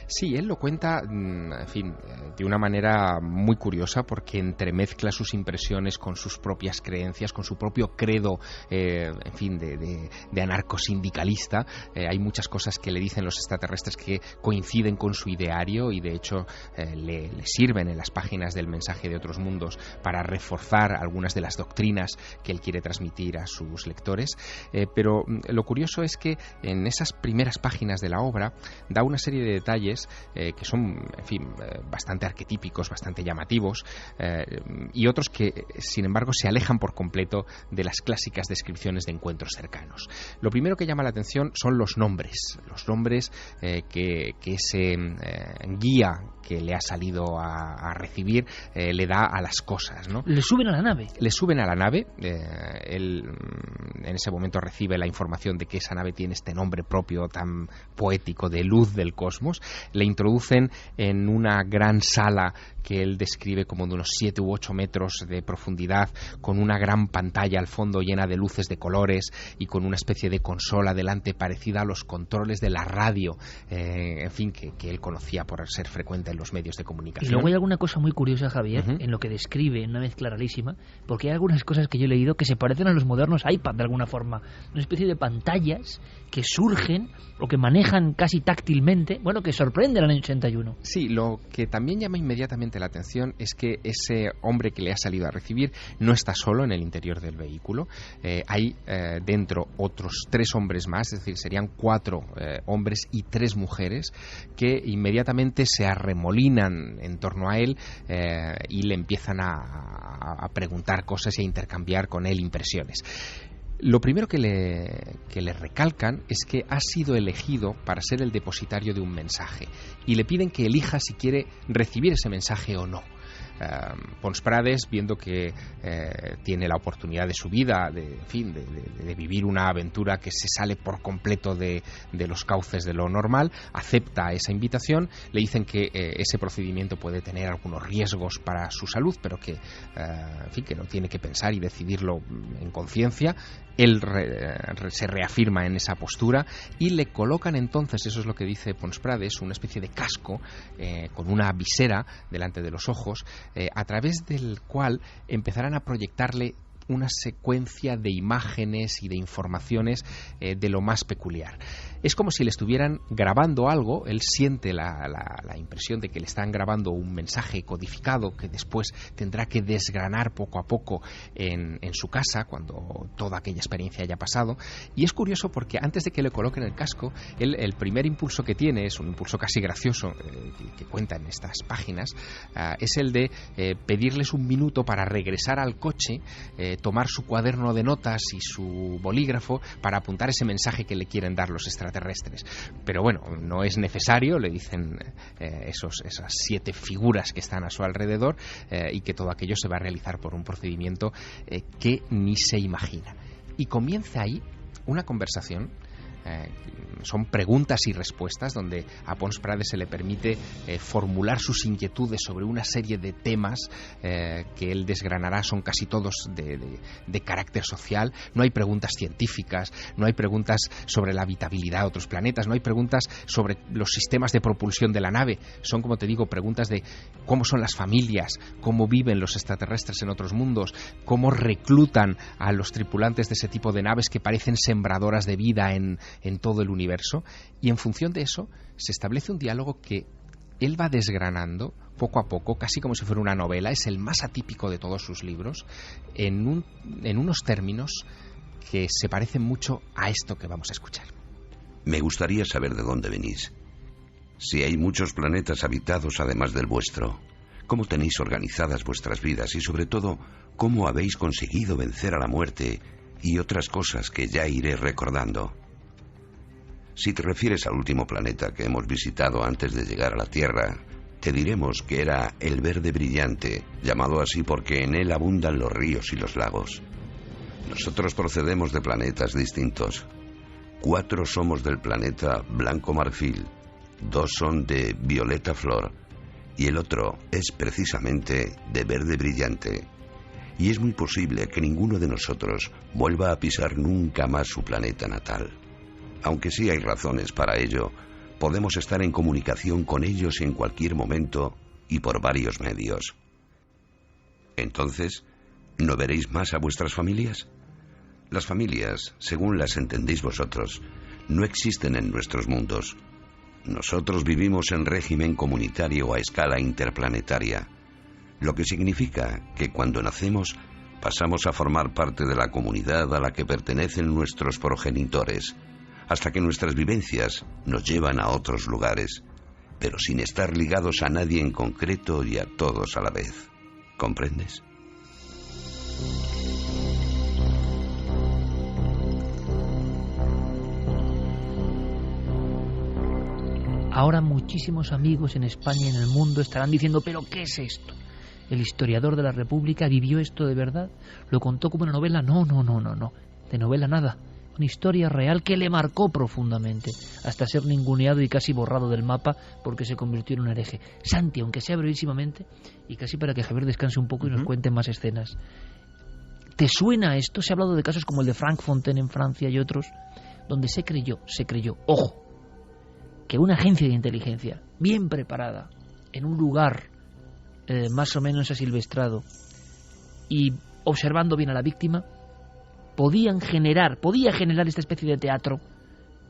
Sí, él lo cuenta, en fin, de una manera muy curiosa, porque entremezcla sus impresiones con sus propias creencias, con su propio credo, en fin, de anarcosindicalista. Hay muchas cosas que le dicen los extraterrestres que coinciden con su ideario y de hecho le sirven en las páginas del Mensaje de Otros Mundos para reforzar algunas de las doctrinas que él quiere transmitir a sus lectores. Pero lo curioso es que en esas primeras páginas de la obra da una serie de detalles que son, en fin, bastante arquetípicos, bastante llamativos, y otros que, sin embargo, se alejan por completo de las clásicas descripciones de encuentros cercanos. Lo primero que llama la atención son los nombres que ese guía que le ha salido a recibir le da a las cosas, ¿no? Le suben a la nave. Le suben a la nave. Él en ese momento recibe la información de que esa nave tiene este nombre propio tan poético de Luz del Cosmos. Le introducen en una gran sala que él describe como de unos 7 u 8 metros de profundidad, con una gran pantalla al fondo llena de luces de colores y con una especie de consola delante parecida a los controles de la radio, en fin, que él conocía por ser frecuente en los medios de comunicación. Y luego hay alguna cosa muy curiosa, Javier, en lo que describe, en una mezcla rarísima, porque hay algunas cosas que yo he leído que se parecen a los modernos iPad de alguna forma, una especie de pantallas que surgen o que manejan casi táctilmente, bueno, que sorprenden al año 81. Sí, lo que también llama inmediatamente la atención es que ese hombre que le ha salido a recibir no está solo en el interior del vehículo. Hay dentro otros 3 hombres más, es decir, serían 4 hombres y 3 mujeres que inmediatamente se arremolinan en torno a él y le empiezan a preguntar cosas y a intercambiar con él impresiones. Lo primero que le recalcan es que ha sido elegido para ser el depositario de un mensaje y le piden que elija si quiere recibir ese mensaje o no. Pons Prades, viendo que tiene la oportunidad de su vida, de vivir una aventura que se sale por completo de los cauces de lo normal, acepta esa invitación. Le dicen que ese procedimiento puede tener algunos riesgos para su salud, pero que, en fin, que no tiene que pensar y decidirlo en conciencia. Él se reafirma en esa postura y le colocan entonces, eso es lo que dice Pons Prades, una especie de casco con una visera delante de los ojos, a través del cual empezarán a proyectarle una secuencia de imágenes y de informaciones de lo más peculiar. Es como si le estuvieran grabando algo, él siente la impresión de que le están grabando un mensaje codificado que después tendrá que desgranar poco a poco en su casa cuando toda aquella experiencia haya pasado. Y es curioso porque antes de que le coloquen el casco, el primer impulso que tiene, es un impulso casi gracioso que cuenta en estas páginas, es el de pedirles un minuto para regresar al coche, tomar su cuaderno de notas y su bolígrafo para apuntar ese mensaje que le quieren dar los extraterrestres. Pero bueno, no es necesario, le dicen esas 7 figuras que están a su alrededor, y que todo aquello se va a realizar por un procedimiento que ni se imagina. Y comienza ahí una conversación. Son preguntas y respuestas donde a Pons Prades se le permite formular sus inquietudes sobre una serie de temas que él desgranará. Son casi todos de carácter social. No hay preguntas científicas, no hay preguntas sobre la habitabilidad de otros planetas, no hay preguntas sobre los sistemas de propulsión de la nave. Son, como te digo, preguntas de cómo son las familias, cómo viven los extraterrestres en otros mundos, cómo reclutan a los tripulantes de ese tipo de naves que parecen sembradoras de vida en todo el universo, y en función de eso se establece un diálogo que él va desgranando poco a poco, casi como si fuera una novela. Es el más atípico de todos sus libros, en unos términos que se parecen mucho a esto que vamos a escuchar. Me gustaría saber de dónde venís. Si hay muchos planetas habitados además del vuestro, ¿cómo tenéis organizadas vuestras vidas? Y sobre todo, ¿cómo habéis conseguido vencer a la muerte y otras cosas que ya iré recordando? Si te refieres al último planeta que hemos visitado antes de llegar a la Tierra, te diremos que era el verde brillante, llamado así porque en él abundan los ríos y los lagos. Nosotros procedemos de planetas distintos. 4 somos del planeta blanco marfil, 2 son de violeta flor, y el otro es precisamente de verde brillante. Y es muy posible que ninguno de nosotros vuelva a pisar nunca más su planeta natal. Aunque sí hay razones para ello, podemos estar en comunicación con ellos en cualquier momento y por varios medios. Entonces, ¿no veréis más a vuestras familias? Las familias, según las entendéis vosotros, no existen en nuestros mundos. Nosotros vivimos en régimen comunitario a escala interplanetaria, lo que significa que cuando nacemos pasamos a formar parte de la comunidad a la que pertenecen nuestros progenitores, hasta que nuestras vivencias nos llevan a otros lugares, pero sin estar ligados a nadie en concreto y a todos a la vez. ¿Comprendes? Ahora muchísimos amigos en España y en el mundo estarán diciendo, ¿pero qué es esto? ¿El historiador de la República vivió esto de verdad? ¿Lo contó como una novela? No. De novela nada. Una historia real que le marcó profundamente, hasta ser ninguneado y casi borrado del mapa porque se convirtió en un hereje. Santi, aunque sea brevísimamente, y casi para que Javier descanse un poco y nos cuente más escenas. ¿Te suena esto? Se ha hablado de casos como el de Frank Fontaine en Francia y otros, donde se creyó, ojo, que una agencia de inteligencia bien preparada, en un lugar más o menos asilvestrado y observando bien a la víctima, podía generar esta especie de teatro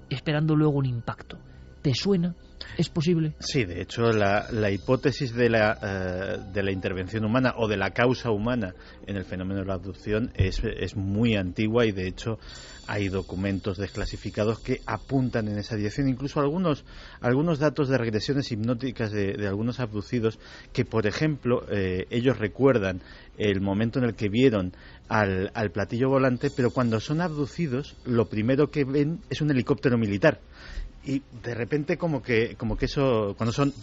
esperando luego un impacto. ¿Te suena? ¿Es posible? Sí, de hecho la hipótesis de la intervención humana o de la causa humana en el fenómeno de la abducción es muy antigua, y de hecho hay documentos desclasificados que apuntan en esa dirección. Incluso algunos datos de regresiones hipnóticas de algunos abducidos que, por ejemplo, ellos recuerdan el momento en el que vieron al platillo volante, pero cuando son abducidos lo primero que ven es un helicóptero militar. Y de repente como que eso, cuando son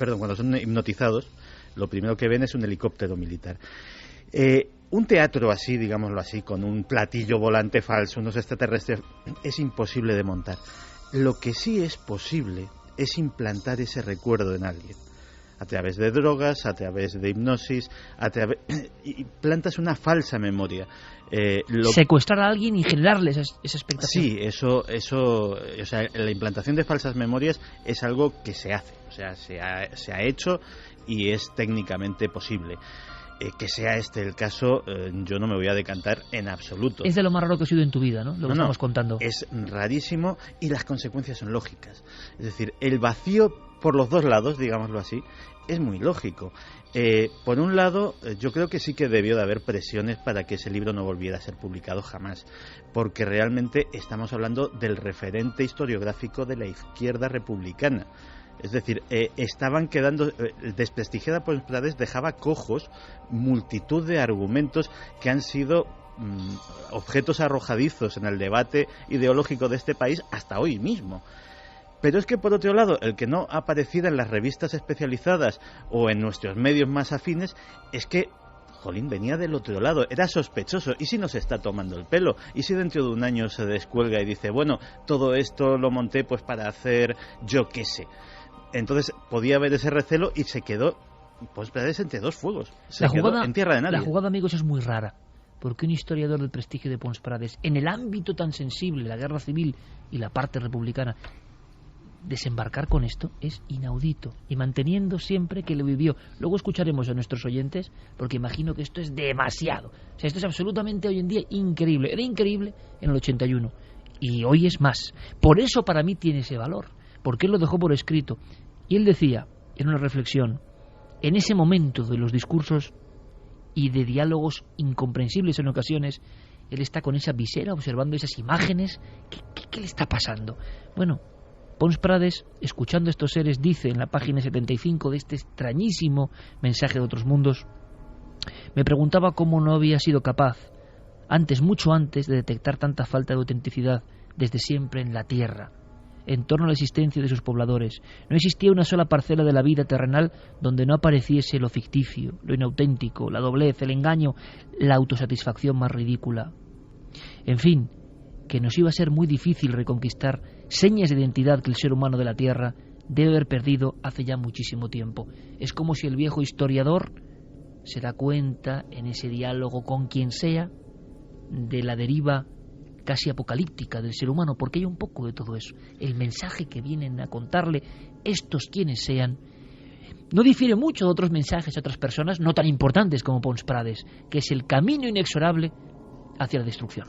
hipnotizados, lo primero que ven es un helicóptero militar. Un teatro así, digámoslo así, con un platillo volante falso, unos extraterrestres, es imposible de montar. Lo que sí es posible es implantar ese recuerdo en alguien, a través de drogas, a través de hipnosis, y plantas una falsa memoria. Secuestrar a alguien y generarle esa expectación. Sí, eso, o sea, la implantación de falsas memorias es algo que se hace, o sea, se ha hecho y es técnicamente posible. Que sea este el caso, yo no me voy a decantar en absoluto. Es de lo más raro que ha sido en tu vida, ¿no? Lo que estamos contando. Es rarísimo y las consecuencias son lógicas. Es decir, el vacío por los dos lados, digámoslo así, es muy lógico. Por un lado, yo creo que sí que debió de haber presiones para que ese libro no volviera a ser publicado jamás, porque realmente estamos hablando del referente historiográfico de la izquierda republicana. Es decir, estaban quedando, desprestigiada Pons Prades dejaba cojos multitud de argumentos que han sido objetos arrojadizos en el debate ideológico de este país hasta hoy mismo. Pero es que, por otro lado, el que no apareciera en las revistas especializadas o en nuestros medios más afines es que, jolín, venía del otro lado, era sospechoso. ¿Y si nos está tomando el pelo? ¿Y si dentro de un año se descuelga y dice, bueno, todo esto lo monté pues para hacer yo qué sé? Entonces podía haber ese recelo y se quedó Pons Prades entre dos fuegos. Se quedó en tierra de nadie. La jugada, amigos, es muy rara. Porque un historiador del prestigio de Pons Prades, en el ámbito tan sensible, la guerra civil y la parte republicana, desembarcar con esto es inaudito. Y manteniendo siempre que lo vivió. Luego escucharemos a nuestros oyentes, porque imagino que esto es demasiado. O sea, esto es absolutamente hoy en día increíble. Era increíble en el 81. Y hoy es más. Por eso para mí tiene ese valor. Porque él lo dejó por escrito. Y él decía, en una reflexión, en ese momento de los discursos y de diálogos incomprensibles en ocasiones, él está con esa visera observando esas imágenes. ¿Qué le está pasando? Bueno, Pons Prades, escuchando estos seres, dice en la página 75 de este extrañísimo mensaje de otros mundos, me preguntaba cómo no había sido capaz, mucho antes, de detectar tanta falta de autenticidad desde siempre en la tierra, en torno a la existencia de sus pobladores. No existía una sola parcela de la vida terrenal donde no apareciese lo ficticio, lo inauténtico, la doblez, el engaño, la autosatisfacción más ridícula. En fin, que nos iba a ser muy difícil reconquistar señas de identidad que el ser humano de la Tierra debe haber perdido hace ya muchísimo tiempo. Es como si el viejo historiador se da cuenta en ese diálogo con quien sea de la deriva casi apocalíptica del ser humano, porque hay un poco de todo eso. El mensaje que vienen a contarle estos quienes sean no difiere mucho de otros mensajes de otras personas no tan importantes como Pons Prades, que es el camino inexorable hacia la destrucción.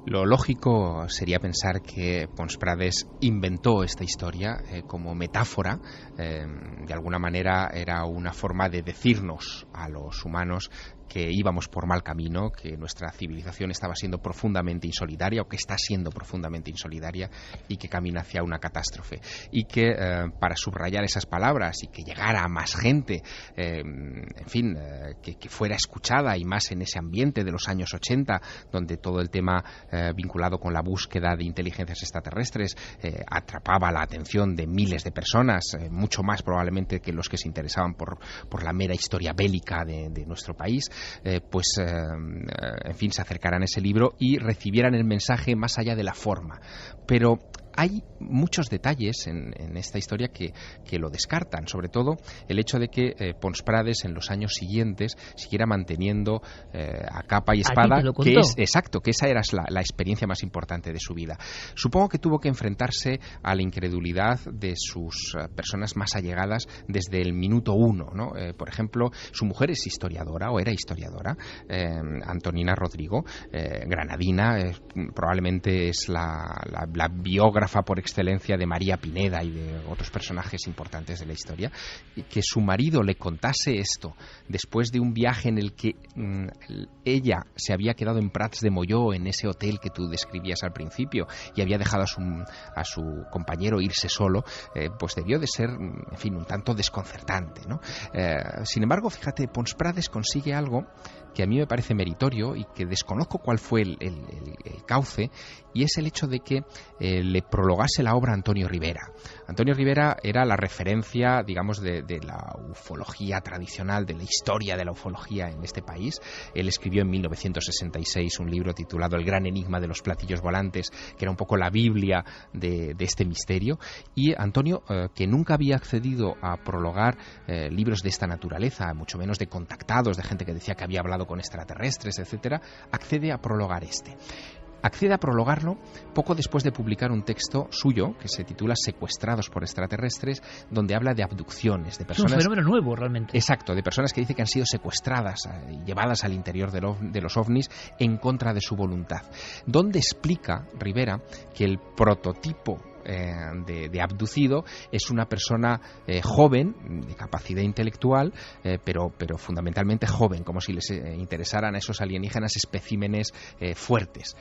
Lo lógico sería pensar que Pons Prades inventó esta historia como metáfora. De alguna manera era una forma de decirnos a los humanos que íbamos por mal camino, que nuestra civilización estaba siendo profundamente insolidaria o que está siendo profundamente insolidaria y que camina hacia una catástrofe. Y que para subrayar esas palabras y que llegara a más gente, que fuera escuchada, y más en ese ambiente de los años 80, donde todo el tema vinculado con la búsqueda de inteligencias extraterrestres atrapaba la atención de miles de personas, mucho más probablemente que los que se interesaban por la mera historia bélica de nuestro país, se acercaran a ese libro y recibieran el mensaje más allá de la forma. Pero hay muchos detalles en esta historia que lo descartan, sobre todo el hecho de que Pons Prades en los años siguientes siguiera manteniendo a capa y espada que esa era la experiencia más importante de su vida. Supongo que tuvo que enfrentarse a la incredulidad de sus personas más allegadas desde el minuto uno, ¿no? Por ejemplo, su mujer es historiadora, o era historiadora, Antonina Rodrigo, granadina, probablemente es la biógrafa por excelencia de María Pineda y de otros personajes importantes de la historia. Y que su marido le contase esto después de un viaje en el que ella se había quedado en Prats de Molló, en ese hotel que tú describías al principio, y había dejado a su compañero irse solo, pues debió de ser, en fin, un tanto desconcertante, ¿no? Sin embargo, fíjate, Pons Prades consigue algo que a mí me parece meritorio y que desconozco cuál fue el cauce, y es el hecho de que le prologase la obra a Antonio Rivera. Antonio Rivera era la referencia, digamos, de la ufología tradicional, de la historia de la ufología en este país. Él escribió en 1966 un libro titulado El gran enigma de los platillos volantes, que era un poco la Biblia de este misterio. Y Antonio, que nunca había accedido a prologar libros de esta naturaleza, mucho menos de contactados, de gente que decía que había hablado con extraterrestres, etcétera, accede a prologar este. accede a prologarlo poco después de publicar un texto suyo que se titula Secuestrados por extraterrestres, donde habla de abducciones, de personas... Es un fenómeno nuevo, realmente. Exacto, de personas que dice que han sido secuestradas y llevadas al interior de los ovnis en contra de su voluntad. Donde explica Rivera que el prototipo de abducido es una persona joven, de capacidad intelectual, pero fundamentalmente joven, como si les interesaran a esos alienígenas especímenes fuertes.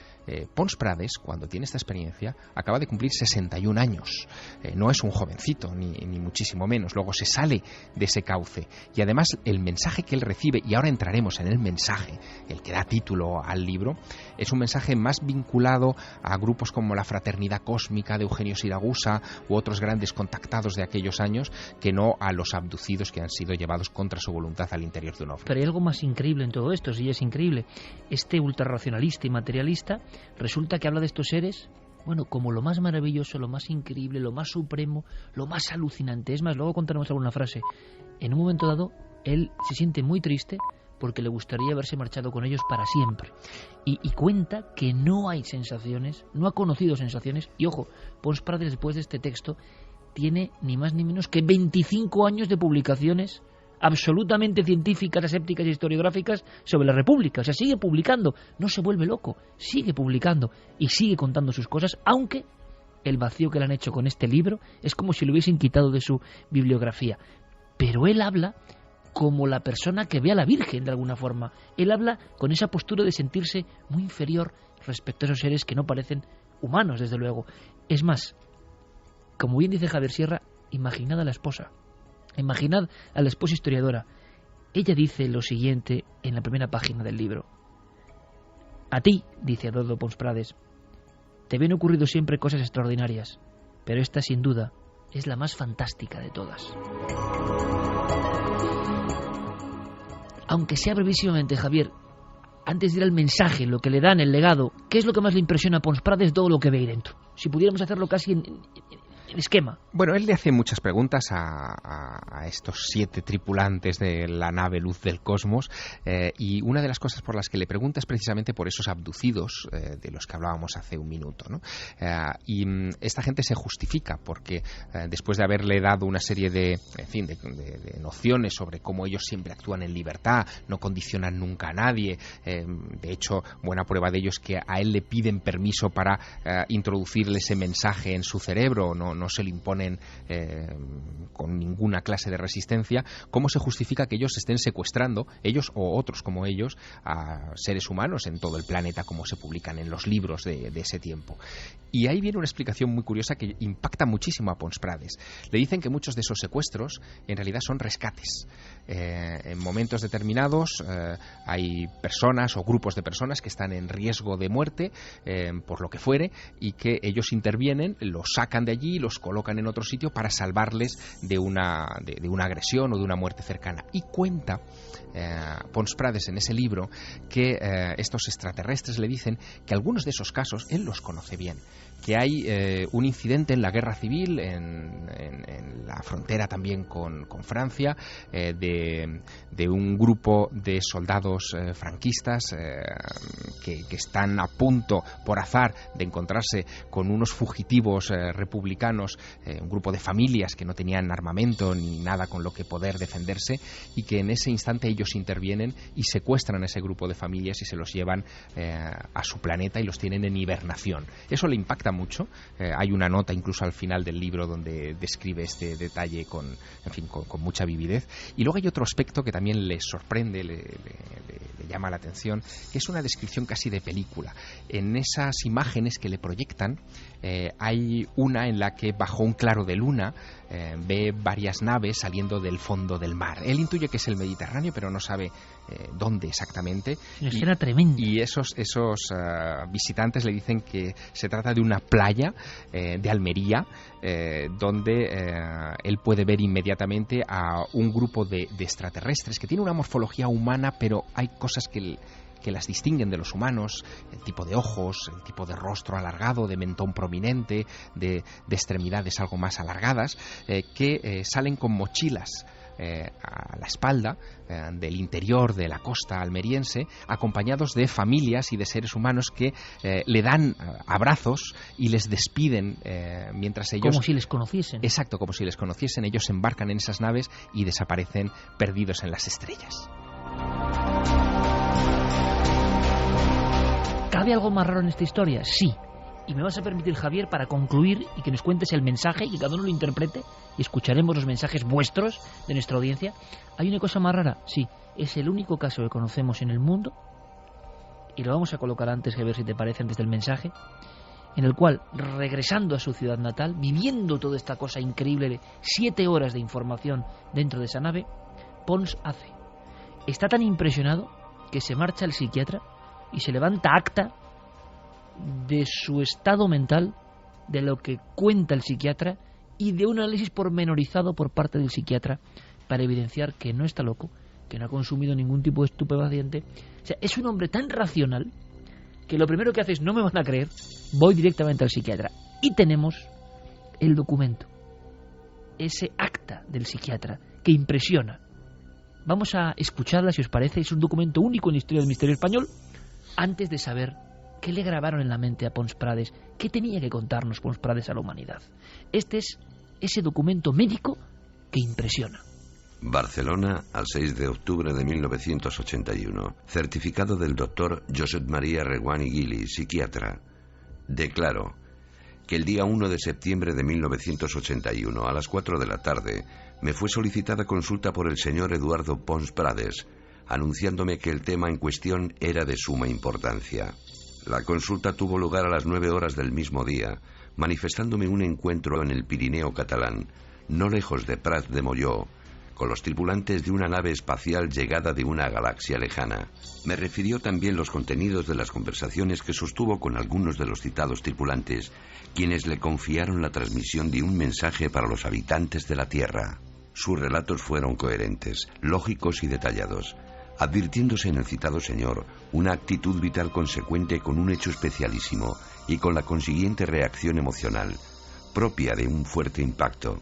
Pons Prades, cuando tiene esta experiencia, acaba de cumplir 61 años. No es un jovencito, ni muchísimo menos. Luego se sale de ese cauce. Y además el mensaje que él recibe, y ahora entraremos en el mensaje, el que da título al libro, es un mensaje más vinculado a grupos como la Fraternidad Cósmica de Eugenio Siragusa u otros grandes contactados de aquellos años, que no a los abducidos que han sido llevados contra su voluntad al interior de un ovni. Pero hay algo más increíble en todo esto, sí es increíble. Este ultrarracionalista y materialista resulta que habla de estos seres, bueno, como lo más maravilloso, lo más increíble, lo más supremo, lo más alucinante. Es más, luego contaremos alguna frase. En un momento dado, él se siente muy triste porque le gustaría haberse marchado con ellos para siempre. Y cuenta que no hay sensaciones, no ha conocido sensaciones. Y ojo, Pons Prades, después de este texto, tiene ni más ni menos que 25 años de publicaciones absolutamente científicas, asépticas y historiográficas sobre la República. O sea, sigue publicando, no se vuelve loco, sigue publicando y sigue contando sus cosas, aunque el vacío que le han hecho con este libro es como si lo hubiesen quitado de su bibliografía. Pero él habla como la persona que ve a la Virgen, de alguna forma. Él habla con esa postura de sentirse muy inferior respecto a esos seres que no parecen humanos, desde luego. Es más, como bien dice Javier Sierra, imaginad a la esposa. Imaginad a la esposa historiadora. Ella dice lo siguiente en la primera página del libro. A ti, dice Adolfo Pons Prades, te habían ocurrido siempre cosas extraordinarias, pero esta sin duda es la más fantástica de todas. Aunque sea brevísimamente, Javier, antes de ir al mensaje, lo que le dan, el legado, ¿qué es lo que más le impresiona a Pons Prades de todo lo que ve ahí dentro? Si pudiéramos hacerlo casi en esquema. Bueno, él le hace muchas preguntas a estos 7 tripulantes de la nave Luz del Cosmos, y una de las cosas por las que le pregunta es precisamente por esos abducidos de los que hablábamos hace un minuto, ¿no? Y esta gente se justifica porque después de haberle dado una serie de nociones sobre cómo ellos siempre actúan en libertad, no condicionan nunca a nadie, de hecho, buena prueba de ello es que a él le piden permiso para introducirle ese mensaje en su cerebro, no se le imponen con ninguna clase de resistencia. ¿Cómo se justifica que ellos estén secuestrando, ellos o otros como ellos, a seres humanos en todo el planeta, como se publican en los libros de ese tiempo? Y ahí viene una explicación muy curiosa que impacta muchísimo a Pons Prades. Le dicen que muchos de esos secuestros en realidad son rescates. En momentos determinados hay personas o grupos de personas que están en riesgo de muerte por lo que fuere, y que ellos intervienen, los sacan de allí, los colocan en otro sitio para salvarles de una agresión o de una muerte cercana. Y cuenta Pons Prades en ese libro que estos extraterrestres le dicen que algunos de esos casos él los conoce bien, que hay un incidente en la guerra civil en la frontera también con Francia, de un grupo de soldados franquistas que están a punto por azar de encontrarse con unos fugitivos republicanos, un grupo de familias que no tenían armamento ni nada con lo que poder defenderse, y que en ese instante ellos intervienen y secuestran a ese grupo de familias y se los llevan a su planeta y los tienen en hibernación. Eso le impacta mucho. Hay una nota incluso al final del libro donde describe este detalle con mucha vividez. Y luego hay otro aspecto que también le sorprende, le llama la atención, que es una descripción casi de película. En esas imágenes que le proyectan hay una en la que bajo un claro de luna ve varias naves saliendo del fondo del mar. Él intuye que es el Mediterráneo, pero no sabe dónde exactamente. Una escena tremenda. Y esos visitantes le dicen que se trata de una playa de Almería, donde él puede ver inmediatamente a un grupo de extraterrestres que tiene una morfología humana, pero hay cosas que las distinguen de los humanos: el tipo de ojos, el tipo de rostro alargado, de mentón prominente, de extremidades algo más alargadas, que salen con mochilas a la espalda del interior de la costa almeriense, acompañados de familias y de seres humanos que le dan abrazos y les despiden mientras ellos... Como si les conociesen. Exacto, como si les conociesen. Ellos se embarcan en esas naves y desaparecen perdidos en las estrellas. ¿Cabe algo más raro en esta historia? Sí. Y me vas a permitir, Javier, para concluir y que nos cuentes el mensaje y que cada uno lo interprete y escucharemos los mensajes vuestros de nuestra audiencia. ¿Hay una cosa más rara? Sí. Es el único caso que conocemos en el mundo, y lo vamos a colocar antes, Javier, si te parece, antes del mensaje, en el cual, regresando a su ciudad natal, viviendo toda esta cosa increíble de 7 horas de información dentro de esa nave, Pons hace. Está tan impresionado que se marcha el psiquiatra y se levanta acta de su estado mental, de lo que cuenta el psiquiatra y de un análisis pormenorizado por parte del psiquiatra para evidenciar que no está loco, que no ha consumido ningún tipo de estupefaciente. O sea, es un hombre tan racional que lo primero que hace es: no me van a creer, voy directamente al psiquiatra. Y tenemos el documento, ese acta del psiquiatra que impresiona. Vamos a escucharla, si os parece. Es un documento único en la historia del misterio español, antes de saber qué le grabaron en la mente a Pons Prades, qué tenía que contarnos Pons Prades a la humanidad. Este es ese documento médico que impresiona. Barcelona, al 6 de octubre de 1981. Certificado del doctor Josep María Reguant i Gili, psiquiatra. Declaro que el día 1 de septiembre de 1981, a las 4 de la tarde, me fue solicitada consulta por el señor Eduardo Pons Prades, anunciándome que el tema en cuestión era de suma importancia. La consulta tuvo lugar a las 9 horas del mismo día, manifestándome un encuentro en el Pirineo catalán, no lejos de Prat de Molló, con los tripulantes de una nave espacial llegada de una galaxia lejana. Me refirió también los contenidos de las conversaciones que sostuvo con algunos de los citados tripulantes, quienes le confiaron la transmisión de un mensaje para los habitantes de la Tierra. Sus relatos fueron coherentes, lógicos y detallados, advirtiéndose en el citado señor una actitud vital consecuente con un hecho especialísimo y con la consiguiente reacción emocional, propia de un fuerte impacto.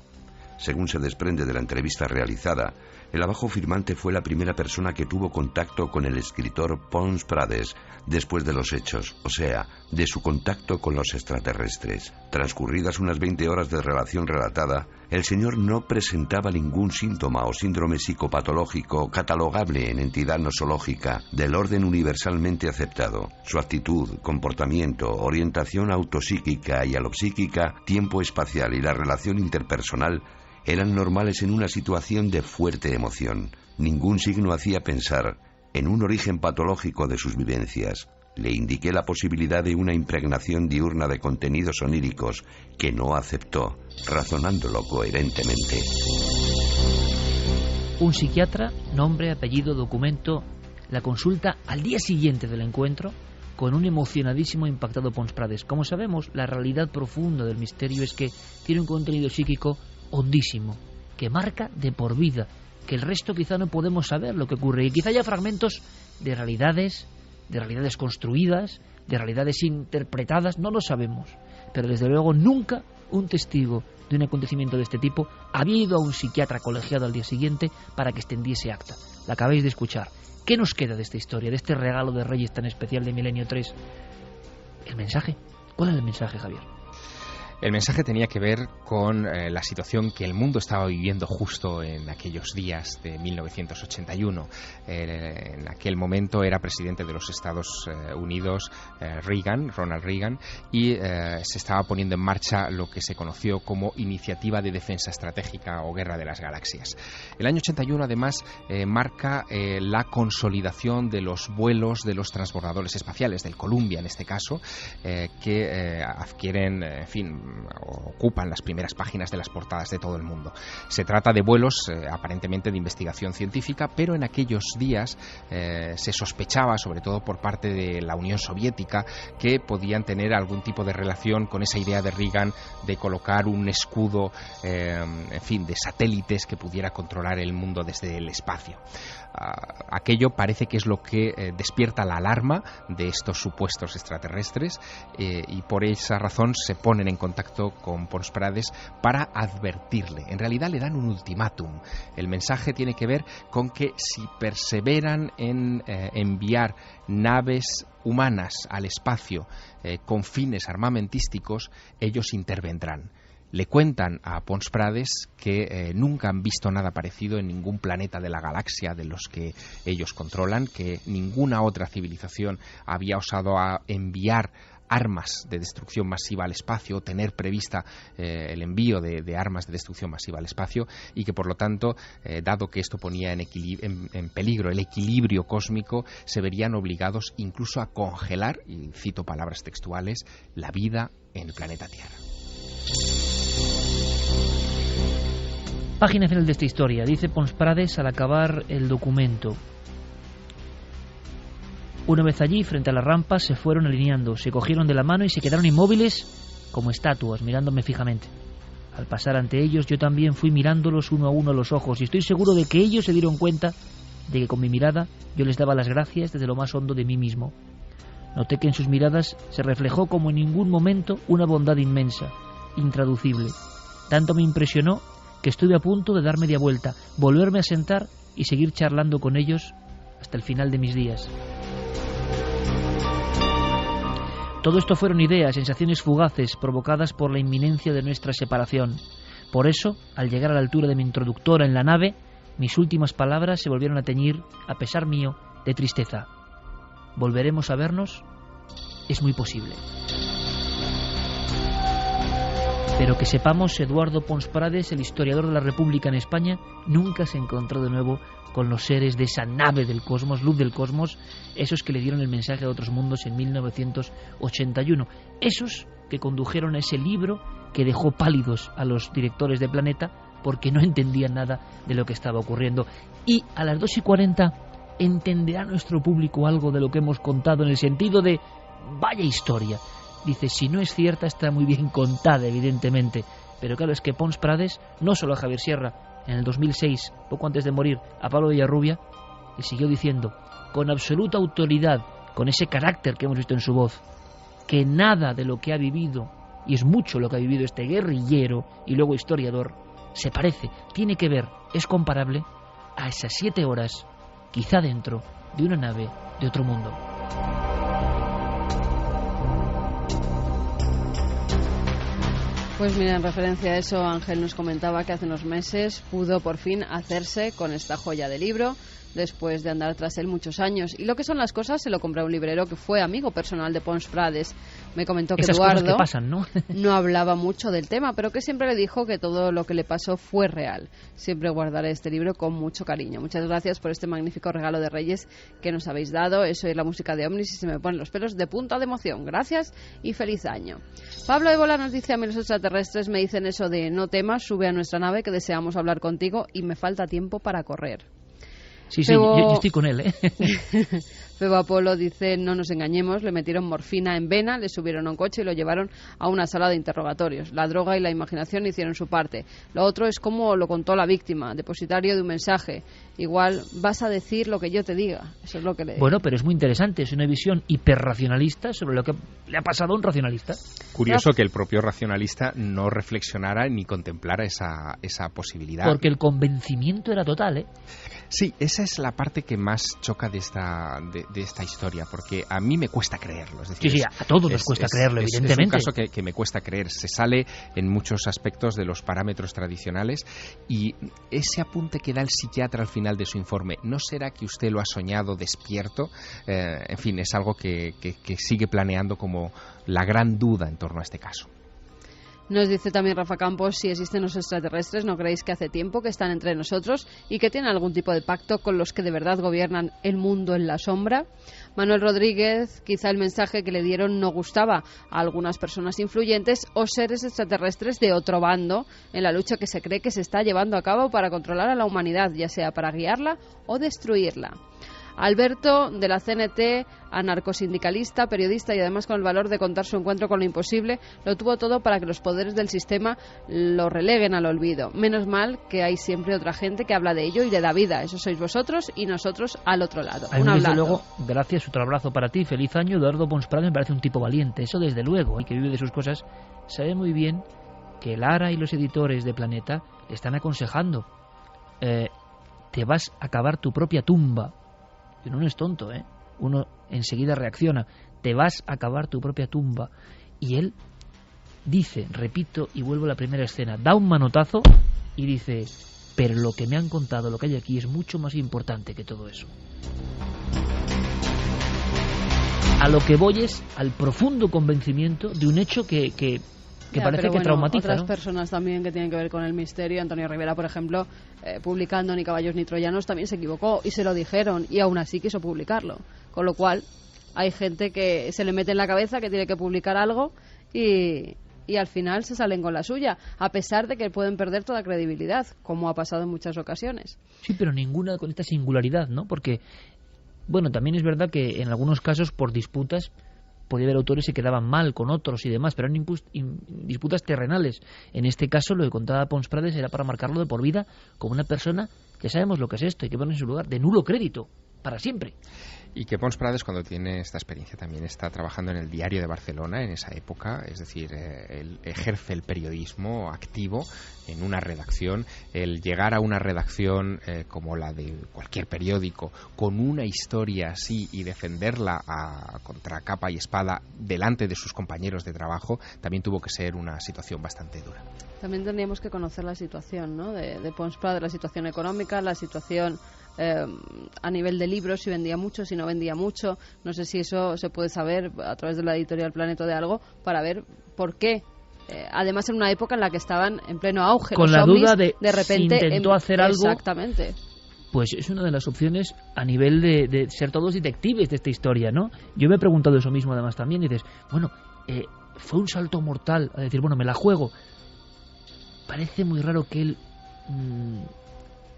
Según se desprende de la entrevista realizada, el abajo firmante fue la primera persona que tuvo contacto con el escritor Pons Prades después de los hechos, o sea, de su contacto con los extraterrestres. Transcurridas unas 20 horas de relación relatada, el señor no presentaba ningún síntoma o síndrome psicopatológico catalogable en entidad nosológica del orden universalmente aceptado. Su actitud, comportamiento, orientación autopsíquica y alopsíquica, tiempo espacial y la relación interpersonal eran normales en una situación de fuerte emoción. Ningún signo hacía pensar en un origen patológico de sus vivencias. Le indiqué la posibilidad de una impregnación diurna de contenidos oníricos que no aceptó, razonándolo coherentemente. Un psiquiatra, nombre, apellido, documento, la consulta al día siguiente del encuentro con un emocionadísimo e impactado Pons Prades. Como sabemos, la realidad profunda del misterio es que tiene un contenido psíquico hondísimo, que marca de por vida, que el resto quizá no podemos saber lo que ocurre, y quizá haya fragmentos de realidades construidas, de realidades interpretadas, no lo sabemos, pero desde luego nunca un testigo de un acontecimiento de este tipo había ido a un psiquiatra colegiado al día siguiente para que extendiese acta. La acabáis de escuchar. ¿Qué nos queda de esta historia, de este regalo de Reyes tan especial de Milenio 3? El mensaje. ¿Cuál es el mensaje, Javier? El mensaje tenía que ver con la situación que el mundo estaba viviendo justo en aquellos días de 1981. En aquel momento era presidente de los Estados Unidos Ronald Reagan, y se estaba poniendo en marcha lo que se conoció como Iniciativa de Defensa Estratégica o Guerra de las Galaxias. El año 81 además marca la consolidación de los vuelos de los transbordadores espaciales, del Columbia en este caso, que adquieren, en fin, ocupan las primeras páginas de las portadas de todo el mundo. Se trata de vuelos aparentemente de investigación científica, pero en aquellos días se sospechaba, sobre todo por parte de la Unión Soviética, que podían tener algún tipo de relación con esa idea de Reagan de colocar un escudo, en fin, de satélites que pudiera controlar el mundo desde el espacio. Aquello parece que es lo que despierta la alarma de estos supuestos extraterrestres, y por esa razón se ponen en contacto contacto con Pons Prades para advertirle. En realidad le dan un ultimátum. El mensaje tiene que ver con que si perseveran en enviar naves humanas al espacio con fines armamentísticos, ellos intervendrán. Le cuentan a Pons Prades que nunca han visto nada parecido en ningún planeta de la galaxia de los que ellos controlan, que ninguna otra civilización había osado a enviar armas de destrucción masiva al espacio, tener prevista el envío de armas de destrucción masiva al espacio, y que por lo tanto, dado que esto ponía en peligro el equilibrio cósmico, se verían obligados incluso a congelar, y cito palabras textuales, la vida en el planeta Tierra. Página final de esta historia. Dice Pons Prades al acabar el documento: una vez allí, frente a las rampas, se fueron alineando, se cogieron de la mano y se quedaron inmóviles como estatuas, mirándome fijamente. Al pasar ante ellos, yo también fui mirándolos uno a uno a los ojos, y estoy seguro de que ellos se dieron cuenta de que con mi mirada yo les daba las gracias desde lo más hondo de mí mismo. Noté que en sus miradas se reflejó como en ningún momento una bondad inmensa, intraducible. Tanto me impresionó que estuve a punto de dar media vuelta, volverme a sentar y seguir charlando con ellos hasta el final de mis días. Todo esto fueron ideas, sensaciones fugaces provocadas por la inminencia de nuestra separación. Por eso, al llegar a la altura de mi introductora en la nave, mis últimas palabras se volvieron a teñir, a pesar mío, de tristeza. ¿Volveremos a vernos? Es muy posible. Pero que sepamos, Eduardo Pons Prades, el historiador de la República en España, nunca se encontró de nuevo con los seres de esa nave del cosmos, luz del cosmos, esos que le dieron el mensaje a otros mundos en 1981, esos que condujeron a ese libro que dejó pálidos a los directores de Planeta porque no entendían nada de lo que estaba ocurriendo. Y a las 2:40 entenderá nuestro público algo de lo que hemos contado, en el sentido de vaya historia. Dice, si no es cierta, está muy bien contada, evidentemente. Pero claro, es que Pons Prades, no solo a Javier Sierra, en el 2006, poco antes de morir, a Pablo Villarrubia, le siguió diciendo, con absoluta autoridad, con ese carácter que hemos visto en su voz, que nada de lo que ha vivido, y es mucho lo que ha vivido este guerrillero y luego historiador, se parece, tiene que ver, es comparable a esas 7 horas, quizá dentro de una nave de otro mundo. Pues mira, en referencia a eso, Ángel nos comentaba que hace unos meses pudo por fin hacerse con esta joya de libro, después de andar tras él muchos años. Y lo que son las cosas, se lo compró a un librero que fue amigo personal de Pons Prades. Me comentó que esas Eduardo cosas que pasan, ¿no? No hablaba mucho del tema, pero que siempre le dijo que todo lo que le pasó fue real. Siempre guardaré este libro con mucho cariño. Muchas gracias por este magnífico regalo de Reyes que nos habéis dado. Eso es la música de Omnis y se me ponen los pelos de punta de emoción. Gracias y feliz año. Pablo Ébola nos dice: a mí los extraterrestres me dicen eso de no temas, sube a nuestra nave que deseamos hablar contigo y me falta tiempo para correr. Sí, yo estoy con él, ¿eh? Febo Apolo dice, no nos engañemos, le metieron morfina en vena, le subieron a un coche y lo llevaron a una sala de interrogatorios. La droga y la imaginación hicieron su parte. Lo otro es como lo contó la víctima, depositario de un mensaje. Igual vas a decir lo que yo te diga. Eso es lo que le digo. Bueno, pero es muy interesante, es una visión hiperracionalista sobre lo que le ha pasado a un racionalista. Curioso que el propio racionalista no reflexionara ni contemplara esa posibilidad. Porque el convencimiento era total, ¿eh? Sí, esa es la parte que más choca de esta historia, porque a mí me cuesta creerlo. Es decir, sí, a todos nos cuesta creerlo, evidentemente. Es un caso que me cuesta creer. Se sale en muchos aspectos de los parámetros tradicionales, y ese apunte que da el psiquiatra al final de su informe, ¿no será que usted lo ha soñado despierto? En fin, es algo que sigue planeando como la gran duda en torno a este caso. Nos dice también Rafa Campos, si existen los extraterrestres, ¿no creéis que hace tiempo que están entre nosotros y que tienen algún tipo de pacto con los que de verdad gobiernan el mundo en la sombra? Manuel Rodríguez, quizá el mensaje que le dieron no gustaba a algunas personas influyentes o seres extraterrestres de otro bando en la lucha que se cree que se está llevando a cabo para controlar a la humanidad, ya sea para guiarla o destruirla. Alberto, de la CNT, anarcosindicalista, periodista y además con el valor de contar su encuentro con lo imposible, lo tuvo todo para que los poderes del sistema lo releguen al olvido. Menos mal que hay siempre otra gente que habla de ello y le da vida. Eso sois vosotros y nosotros al otro lado. Desde luego, gracias, otro abrazo para ti. Feliz año. Eduardo Pons Prades me parece un tipo valiente. Eso desde luego, y que vive de sus cosas. Sabe muy bien que Lara y los editores de Planeta le están aconsejando. Te vas a cavar tu propia tumba. Y uno no es tonto, ¿eh? Uno enseguida reacciona. Te vas a cavar tu propia tumba. Y él dice, repito y vuelvo a la primera escena, da un manotazo y dice, pero lo que me han contado, lo que hay aquí es mucho más importante que todo eso. A lo que voy es al profundo convencimiento de un hecho que parece que traumatiza, otras ¿no? Personas también que tienen que ver con el misterio. Antonio Rivera, por ejemplo, publicando Ni caballos ni troyanos, también se equivocó y se lo dijeron y aún así quiso publicarlo. Con lo cual hay gente que se le mete en la cabeza que tiene que publicar algo y al final se salen con la suya, a pesar de que pueden perder toda credibilidad, como ha pasado en muchas ocasiones. Sí, pero ninguna con esta singularidad, ¿no? Porque, bueno, también es verdad que en algunos casos por disputas podía haber autores que quedaban mal con otros y demás, pero eran disputas terrenales. En este caso, lo que contaba Pons Prades era para marcarlo de por vida como una persona, ya sabemos lo que es esto, hay que poner en su lugar, de nulo crédito, para siempre. Y que Pons Prades, cuando tiene esta experiencia, también está trabajando en el Diario de Barcelona en esa época, es decir, él ejerce el periodismo activo en una redacción. El llegar a una redacción como la de cualquier periódico, con una historia así y defenderla contra capa y espada delante de sus compañeros de trabajo, también tuvo que ser una situación bastante dura. También tendríamos que conocer la situación, ¿no?, de Pons Prades, la situación económica, la situación a nivel de libros, si vendía mucho, si no vendía mucho. No sé si eso se puede saber a través de la editorial Planeta de algo, para ver por qué. Además, en una época en la que estaban en pleno auge. Con los la ovnis, duda de repente si intentó hacer algo. Exactamente. Pues es una de las opciones a nivel de ser todos detectives de esta historia, ¿no? Yo me he preguntado eso mismo además también. Y dices, bueno, fue un salto mortal a decir, bueno, me la juego. Parece muy raro que él,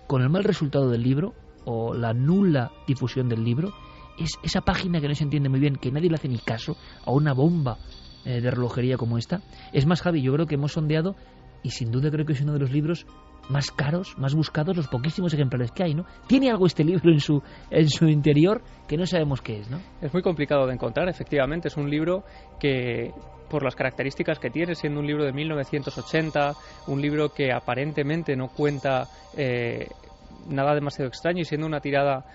con el mal resultado del libro o la nula difusión del libro, es esa página que no se entiende muy bien, que nadie le hace ni caso a una bomba de relojería como esta. Es más, Javi, yo creo que hemos sondeado y sin duda creo que es uno de los libros más caros, más buscados, los poquísimos ejemplares que hay, ¿no? Tiene algo este libro en su interior que no sabemos qué es, ¿no? Es muy complicado de encontrar, efectivamente. Es un libro que, por las características que tiene, siendo un libro de 1980, un libro que aparentemente no cuenta nada demasiado extraño, y siendo una tirada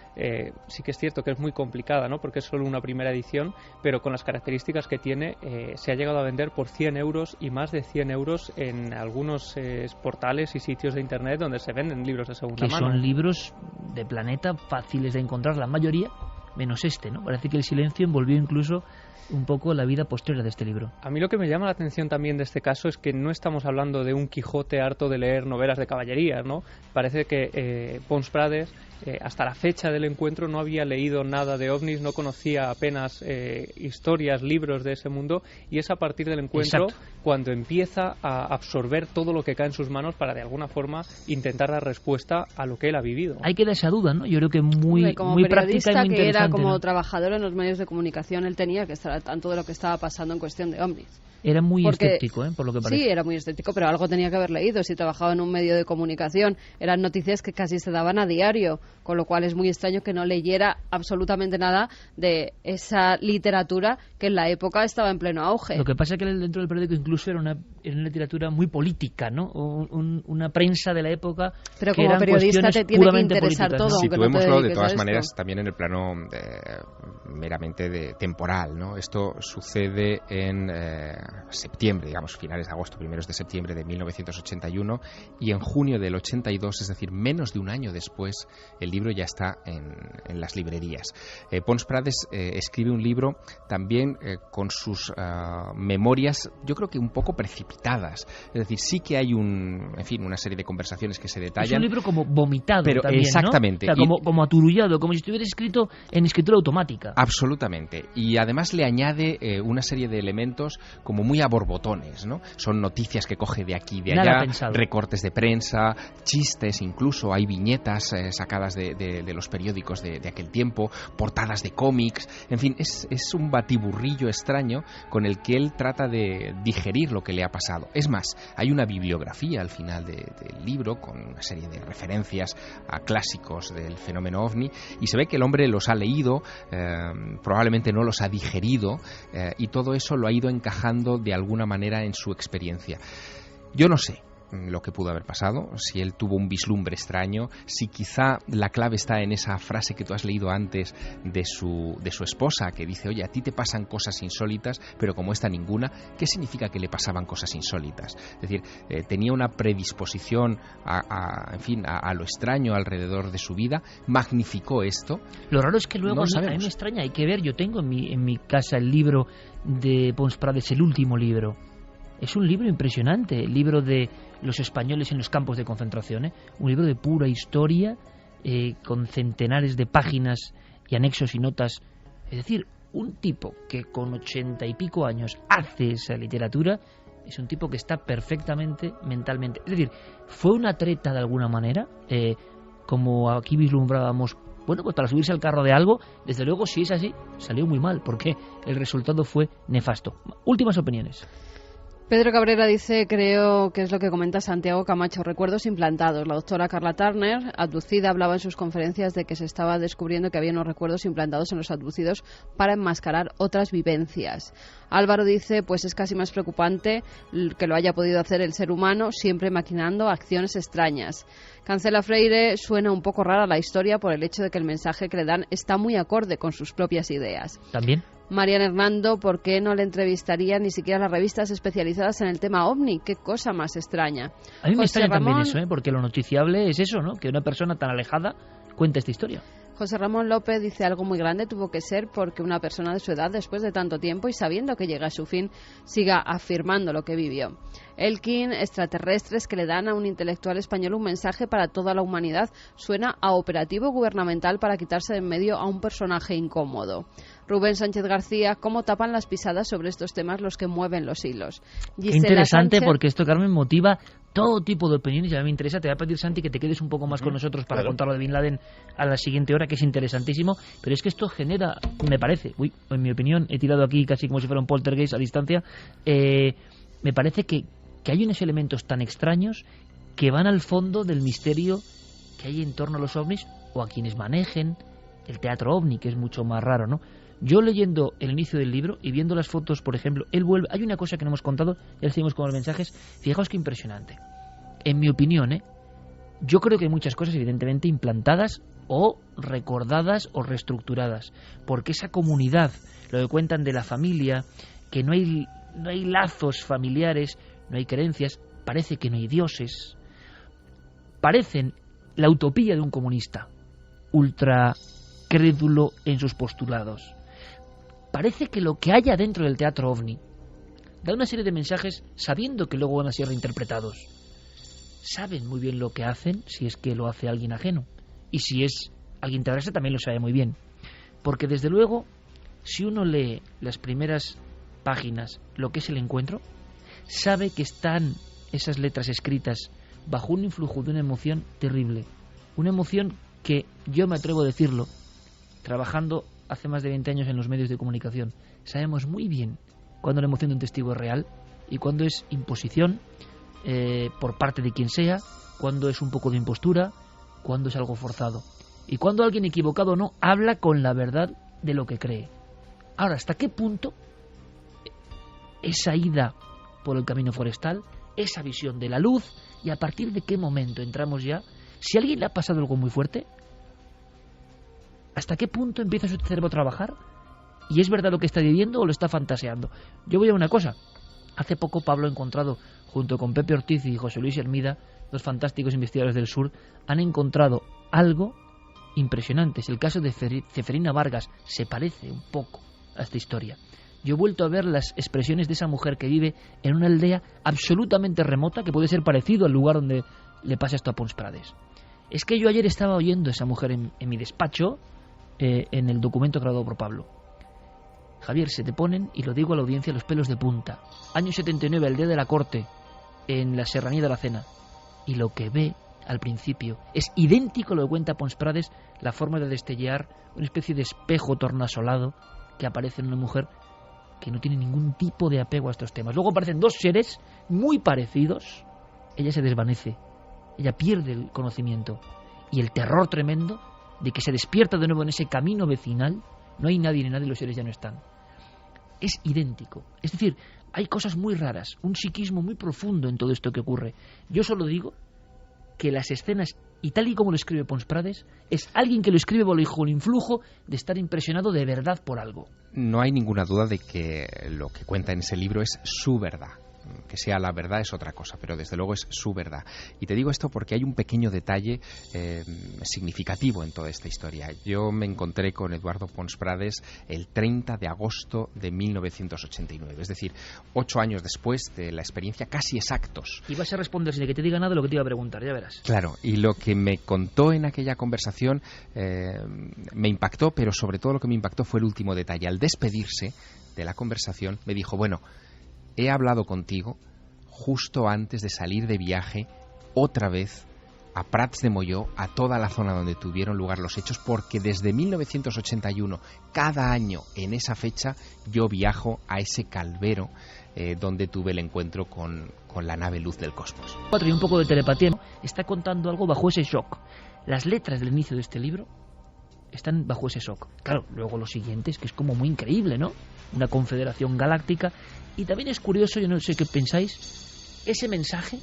sí que es cierto que es muy complicada, ¿no?, porque es solo una primera edición, pero con las características que tiene se ha llegado a vender por 100 euros y más de 100 euros en algunos portales y sitios de internet donde se venden libros de segunda mano. Que son libros de Planeta fáciles de encontrar, la mayoría, menos este, ¿no? Parece que el silencio envolvió incluso un poco la vida posterior de este libro. A mí lo que me llama la atención también de este caso es que no estamos hablando de un Quijote harto de leer novelas de caballerías, ¿no? Parece que Pons Prades hasta la fecha del encuentro no había leído nada de ovnis, no conocía apenas historias, libros de ese mundo, y es a partir del encuentro cuando empieza a absorber todo lo que cae en sus manos para de alguna forma intentar dar respuesta a lo que él ha vivido. Hay que dar esa duda, ¿no? Yo creo que muy práctica y muy interesante, que era como, ¿no?, trabajador en los medios de comunicación, él tenía que estar al tanto de lo que estaba pasando en cuestión de ovnis. Era muy escéptico, por lo que parece. Sí, era muy escéptico, pero algo tenía que haber leído. Si trabajaba en un medio de comunicación, eran noticias que casi se daban a diario, con lo cual es muy extraño que no leyera absolutamente nada de esa literatura que en la época estaba en pleno auge. Lo que pasa es que dentro del periódico incluso era una literatura muy política, ¿no? Una prensa de la época. Pero como periodista te tiene que interesar todo, ¿no? Situémoslo no de todas maneras también en el plano meramente temporal, ¿no? Esto sucede en septiembre, digamos, finales de agosto, primeros de septiembre de 1981, y en junio del 82, es decir, menos de un año después, el libro ya está en las librerías. Pons Prades escribe un libro también con sus memorias, yo creo que un poco precipitadas, es decir, sí que hay una serie de conversaciones que se detallan. Es un libro como vomitado, pero también, exactamente, ¿no? O sea, como aturullado, como si estuviera escrito en escritura automática. Absolutamente, y además le añade una serie de elementos como como muy a borbotones, ¿no? Son noticias que coge de aquí y de Nada allá, pensado. recortes de prensa, chistes incluso, hay viñetas sacadas de los periódicos de aquel tiempo, portadas de cómics, en fin, es un batiburrillo extraño con el que él trata de digerir lo que le ha pasado. Es más, hay una bibliografía al final del libro con una serie de referencias a clásicos del fenómeno ovni, y se ve que el hombre los ha leído, probablemente no los ha digerido, y todo eso lo ha ido encajando de alguna manera en su experiencia. Yo no sé lo que pudo haber pasado, si él tuvo un vislumbre extraño, si quizá la clave está en esa frase que tú has leído antes de su esposa, que dice, oye, a ti te pasan cosas insólitas, pero como esta ninguna. ¿Qué significa que le pasaban cosas insólitas? Es decir, tenía una predisposición a lo extraño alrededor de su vida, magnificó esto. Lo raro es que luego No lo a mí sabemos. me extraña, hay que ver, yo tengo en mi casa el libro de Pons Prades, el último libro. Es un libro impresionante, el libro de los españoles en los campos de concentración, ¿eh? Un libro de pura historia, con centenares de páginas y anexos y notas. Es decir, un tipo que con 80 y pico años hace esa literatura es un tipo que está perfectamente mentalmente. Es decir, fue una treta de alguna manera, como aquí vislumbrábamos. Bueno, pues para subirse al carro de algo, desde luego, si es así, salió muy mal, porque el resultado fue nefasto. Últimas opiniones. Pedro Cabrera dice, creo que es lo que comenta Santiago Camacho, recuerdos implantados. La doctora Carla Turner, abducida, hablaba en sus conferencias de que se estaba descubriendo que había unos recuerdos implantados en los abducidos para enmascarar otras vivencias. Álvaro dice, pues es casi más preocupante que lo haya podido hacer el ser humano, siempre maquinando acciones extrañas. Cancela Freire, suena un poco rara la historia por el hecho de que el mensaje que le dan está muy acorde con sus propias ideas. También. Marian Hernando, ¿por qué no le entrevistarían ni siquiera las revistas especializadas en el tema OVNI? Qué cosa más extraña. A mí me José extraña también Ramón- eso, porque lo noticiable es eso, ¿no? Que una persona tan alejada cuenta esta historia. José Ramón López dice, algo muy grande tuvo que ser porque una persona de su edad, después de tanto tiempo y sabiendo que llega a su fin, siga afirmando lo que vivió. Elkin, extraterrestres que le dan a un intelectual español un mensaje para toda la humanidad, suena a operativo gubernamental para quitarse de en medio a un personaje incómodo. Rubén Sánchez García, ¿cómo tapan las pisadas sobre estos temas los que mueven los hilos? Qué Gisela interesante, Sánchez- porque esto, Carmen, motiva todo tipo de opiniones y a mí me interesa. Te voy a pedir, Santi, que te quedes un poco más con nosotros para claro. contar lo de Bin Laden a la siguiente hora, que es interesantísimo, pero es que esto genera, me parece, en mi opinión, he tirado aquí casi como si fuera un poltergeist a distancia, me parece que hay unos elementos tan extraños que van al fondo del misterio que hay en torno a los ovnis o a quienes manejen el teatro ovni, que es mucho más raro, ¿no? Yo leyendo el inicio del libro y viendo las fotos, por ejemplo, él vuelve. Hay una cosa que no hemos contado, ya seguimos con los mensajes. Fijaos qué impresionante. En mi opinión, yo creo que hay muchas cosas evidentemente implantadas o recordadas o reestructuradas, porque esa comunidad, lo que cuentan de la familia, que no hay lazos familiares, no hay creencias, parece que no hay dioses, parecen la utopía de un comunista, ultra crédulo en sus postulados. Parece que lo que haya dentro del teatro ovni da una serie de mensajes sabiendo que luego van a ser reinterpretados. Saben muy bien lo que hacen, si es que lo hace alguien ajeno, y si es alguien terrestre también lo sabe muy bien, porque desde luego, si uno lee las primeras páginas, lo que es el encuentro, sabe que están esas letras escritas bajo un influjo de una emoción terrible, una emoción que yo me atrevo a decirlo, trabajando hace más de 20 años en los medios de comunicación, sabemos muy bien cuando la emoción de un testigo es real y cuando es imposición por parte de quien sea, cuando es un poco de impostura, cuando es algo forzado y cuando alguien equivocado o no habla con la verdad de lo que cree. Ahora, ¿hasta qué punto esa ida por el camino forestal, esa visión de la luz, y a partir de qué momento entramos ya? Si a alguien le ha pasado algo muy fuerte, ¿hasta qué punto empieza su cerebro a trabajar? ¿Y es verdad lo que está viviendo o lo está fantaseando? Yo voy a una cosa. Hace poco Pablo ha encontrado, junto con Pepe Ortiz y José Luis Hermida, dos fantásticos investigadores del sur, han encontrado algo impresionante. Es el caso de Ceferina Vargas. Se parece un poco a esta historia. Yo he vuelto a ver las expresiones de esa mujer que vive en una aldea absolutamente remota, que puede ser parecido al lugar donde le pasa esto a Pons Prades. Es que yo ayer estaba oyendo a esa mujer en mi despacho, en el documento creado por Pablo. Javier, se te ponen, y lo digo a la audiencia, los pelos de punta. Año 79, el día de la corte, en la Serranía de Aracena. Y lo que ve al principio es idéntico a lo que cuenta Pons Prades, la forma de destellar una especie de espejo tornasolado que aparece en una mujer que no tiene ningún tipo de apego a estos temas. Luego aparecen dos seres muy parecidos. Ella se desvanece, ella pierde el conocimiento, y el terror tremendo de que se despierta de nuevo en ese camino vecinal. No hay nadie ni nadie, los seres ya no están. Es idéntico. Es decir, hay cosas muy raras, un psiquismo muy profundo en todo esto que ocurre. Yo solo digo que las escenas, y tal y como lo escribe Pons Prades, es alguien que lo escribe bajo el influjo de estar impresionado de verdad por algo. No hay ninguna duda de que lo que cuenta en ese libro es su verdad. Que sea la verdad es otra cosa, pero desde luego es su verdad. Y te digo esto porque hay un pequeño detalle significativo en toda esta historia. Yo me encontré con Eduardo Pons Prades el 30 de agosto de 1989, es decir, 8 años después de la experiencia, casi exactos. Y vas a responder sin que te diga nada lo que te iba a preguntar, ya verás. Claro, y lo que me contó en aquella conversación me impactó, pero sobre todo lo que me impactó fue el último detalle. Al despedirse de la conversación me dijo, bueno, he hablado contigo justo antes de salir de viaje otra vez a Prats de Molló, a toda la zona donde tuvieron lugar los hechos, porque desde 1981, cada año en esa fecha, yo viajo a ese calvero donde tuve el encuentro con la nave Luz del Cosmos. Y un poco de telepatía, ¿no? Está contando algo bajo ese shock. Las letras del inicio de este libro están bajo ese shock. Claro, luego los siguientes, que es como muy increíble, ¿no? Una confederación galáctica. Y también es curioso, yo no sé qué pensáis, ese mensaje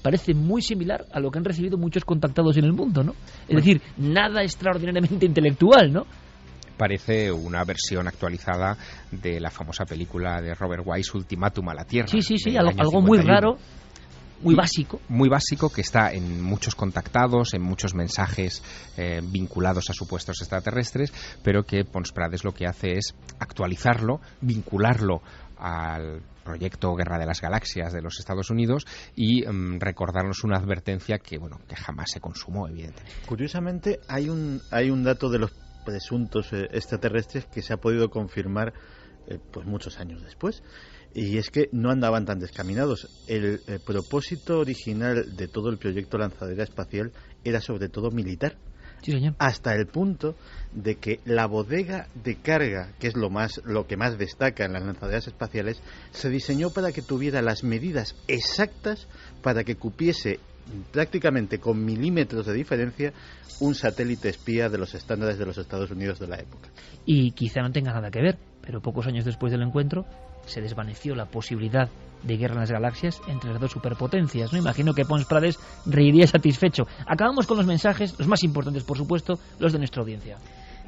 parece muy similar a lo que han recibido muchos contactados en el mundo, ¿no? Es decir, nada extraordinariamente intelectual, ¿no? Parece una versión actualizada de la famosa película de Robert Wise, Ultimátum a la Tierra. Sí, algo muy raro, muy básico. Muy básico, que está en muchos contactados, en muchos mensajes vinculados a supuestos extraterrestres, pero que Pons Prades lo que hace es actualizarlo, vincularlo al proyecto Guerra de las Galaxias de los Estados Unidos y recordarnos una advertencia que jamás se consumó, evidentemente. Curiosamente, hay un dato de los presuntos extraterrestres que se ha podido confirmar pues muchos años después, y es que no andaban tan descaminados. El propósito original de todo el proyecto Lanzadera Espacial era sobre todo militar. Sí, señor. Hasta el punto de que la bodega de carga, que es lo que más destaca en las lanzaderas espaciales, se diseñó para que tuviera las medidas exactas para que cupiese prácticamente con milímetros de diferencia un satélite espía de los estándares de los Estados Unidos de la época. Y quizá no tenga nada que ver, pero pocos años después del encuentro se desvaneció la posibilidad de guerra en las galaxias entre las dos superpotencias, ¿no? Imagino que Pons Prades reiría satisfecho. Acabamos con los mensajes, los más importantes, por supuesto, los de nuestra audiencia.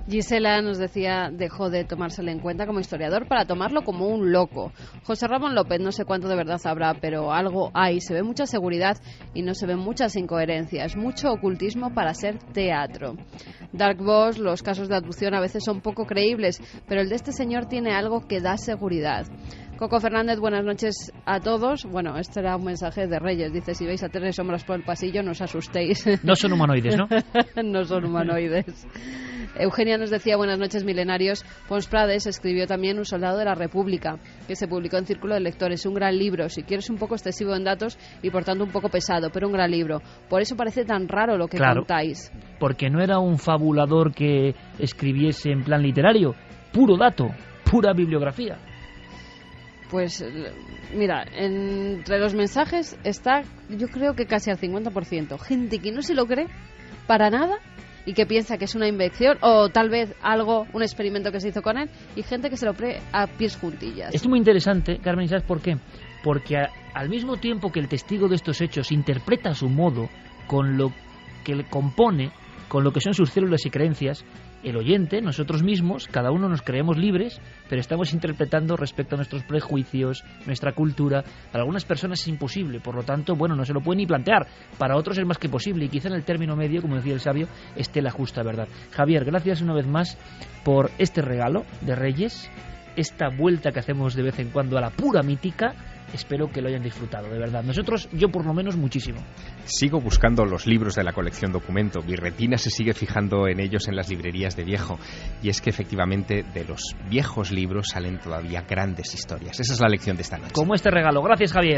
Gisela nos decía, dejó de tomárselo en cuenta como historiador para tomarlo como un loco. José Ramón López, no sé cuánto de verdad habrá, pero algo hay. Se ve mucha seguridad y no se ven muchas incoherencias. Mucho ocultismo para ser teatro. Dark Boss, los casos de abducción a veces son poco creíbles, pero el de este señor tiene algo que da seguridad. Coco Fernández, buenas noches a todos. Bueno, este era un mensaje de Reyes. Dice, si veis a 3 sombras por el pasillo, no os asustéis. No son humanoides, ¿no? No son humanoides. Eugenia nos decía, buenas noches, milenarios. Pons Prades escribió también Un soldado de la República, que se publicó en Círculo de Lectores. Un gran libro, si quieres un poco excesivo en datos y por tanto un poco pesado, pero un gran libro. Por eso parece tan raro lo que contáis. Porque no era un fabulador que escribiese en plan literario. Puro dato, pura bibliografía. Pues mira, entre los mensajes está, yo creo que casi al 50%. Gente que no se lo cree para nada y que piensa que es una invención o tal vez un experimento que se hizo con él, y gente que se lo cree a pies juntillas. Es muy interesante, Carmen, ¿sabes por qué? Porque al mismo tiempo que el testigo de estos hechos interpreta a su modo con lo que le compone, con lo que son sus células y creencias, el oyente, nosotros mismos, cada uno nos creemos libres, pero estamos interpretando respecto a nuestros prejuicios, nuestra cultura. Para algunas personas es imposible, por lo tanto, no se lo pueden ni plantear. Para otros es más que posible, y quizá en el término medio, como decía el sabio, esté la justa verdad. Javier, gracias una vez más por este regalo de Reyes, esta vuelta que hacemos de vez en cuando a la pura mítica, espero que lo hayan disfrutado, de verdad. Nosotros, yo por lo menos, muchísimo. Sigo buscando los libros de la colección Documento. Mi retina se sigue fijando en ellos en las librerías de viejo. Y es que efectivamente de los viejos libros salen todavía grandes historias. Esa es la lección de esta noche. Como este regalo. Gracias, Javier.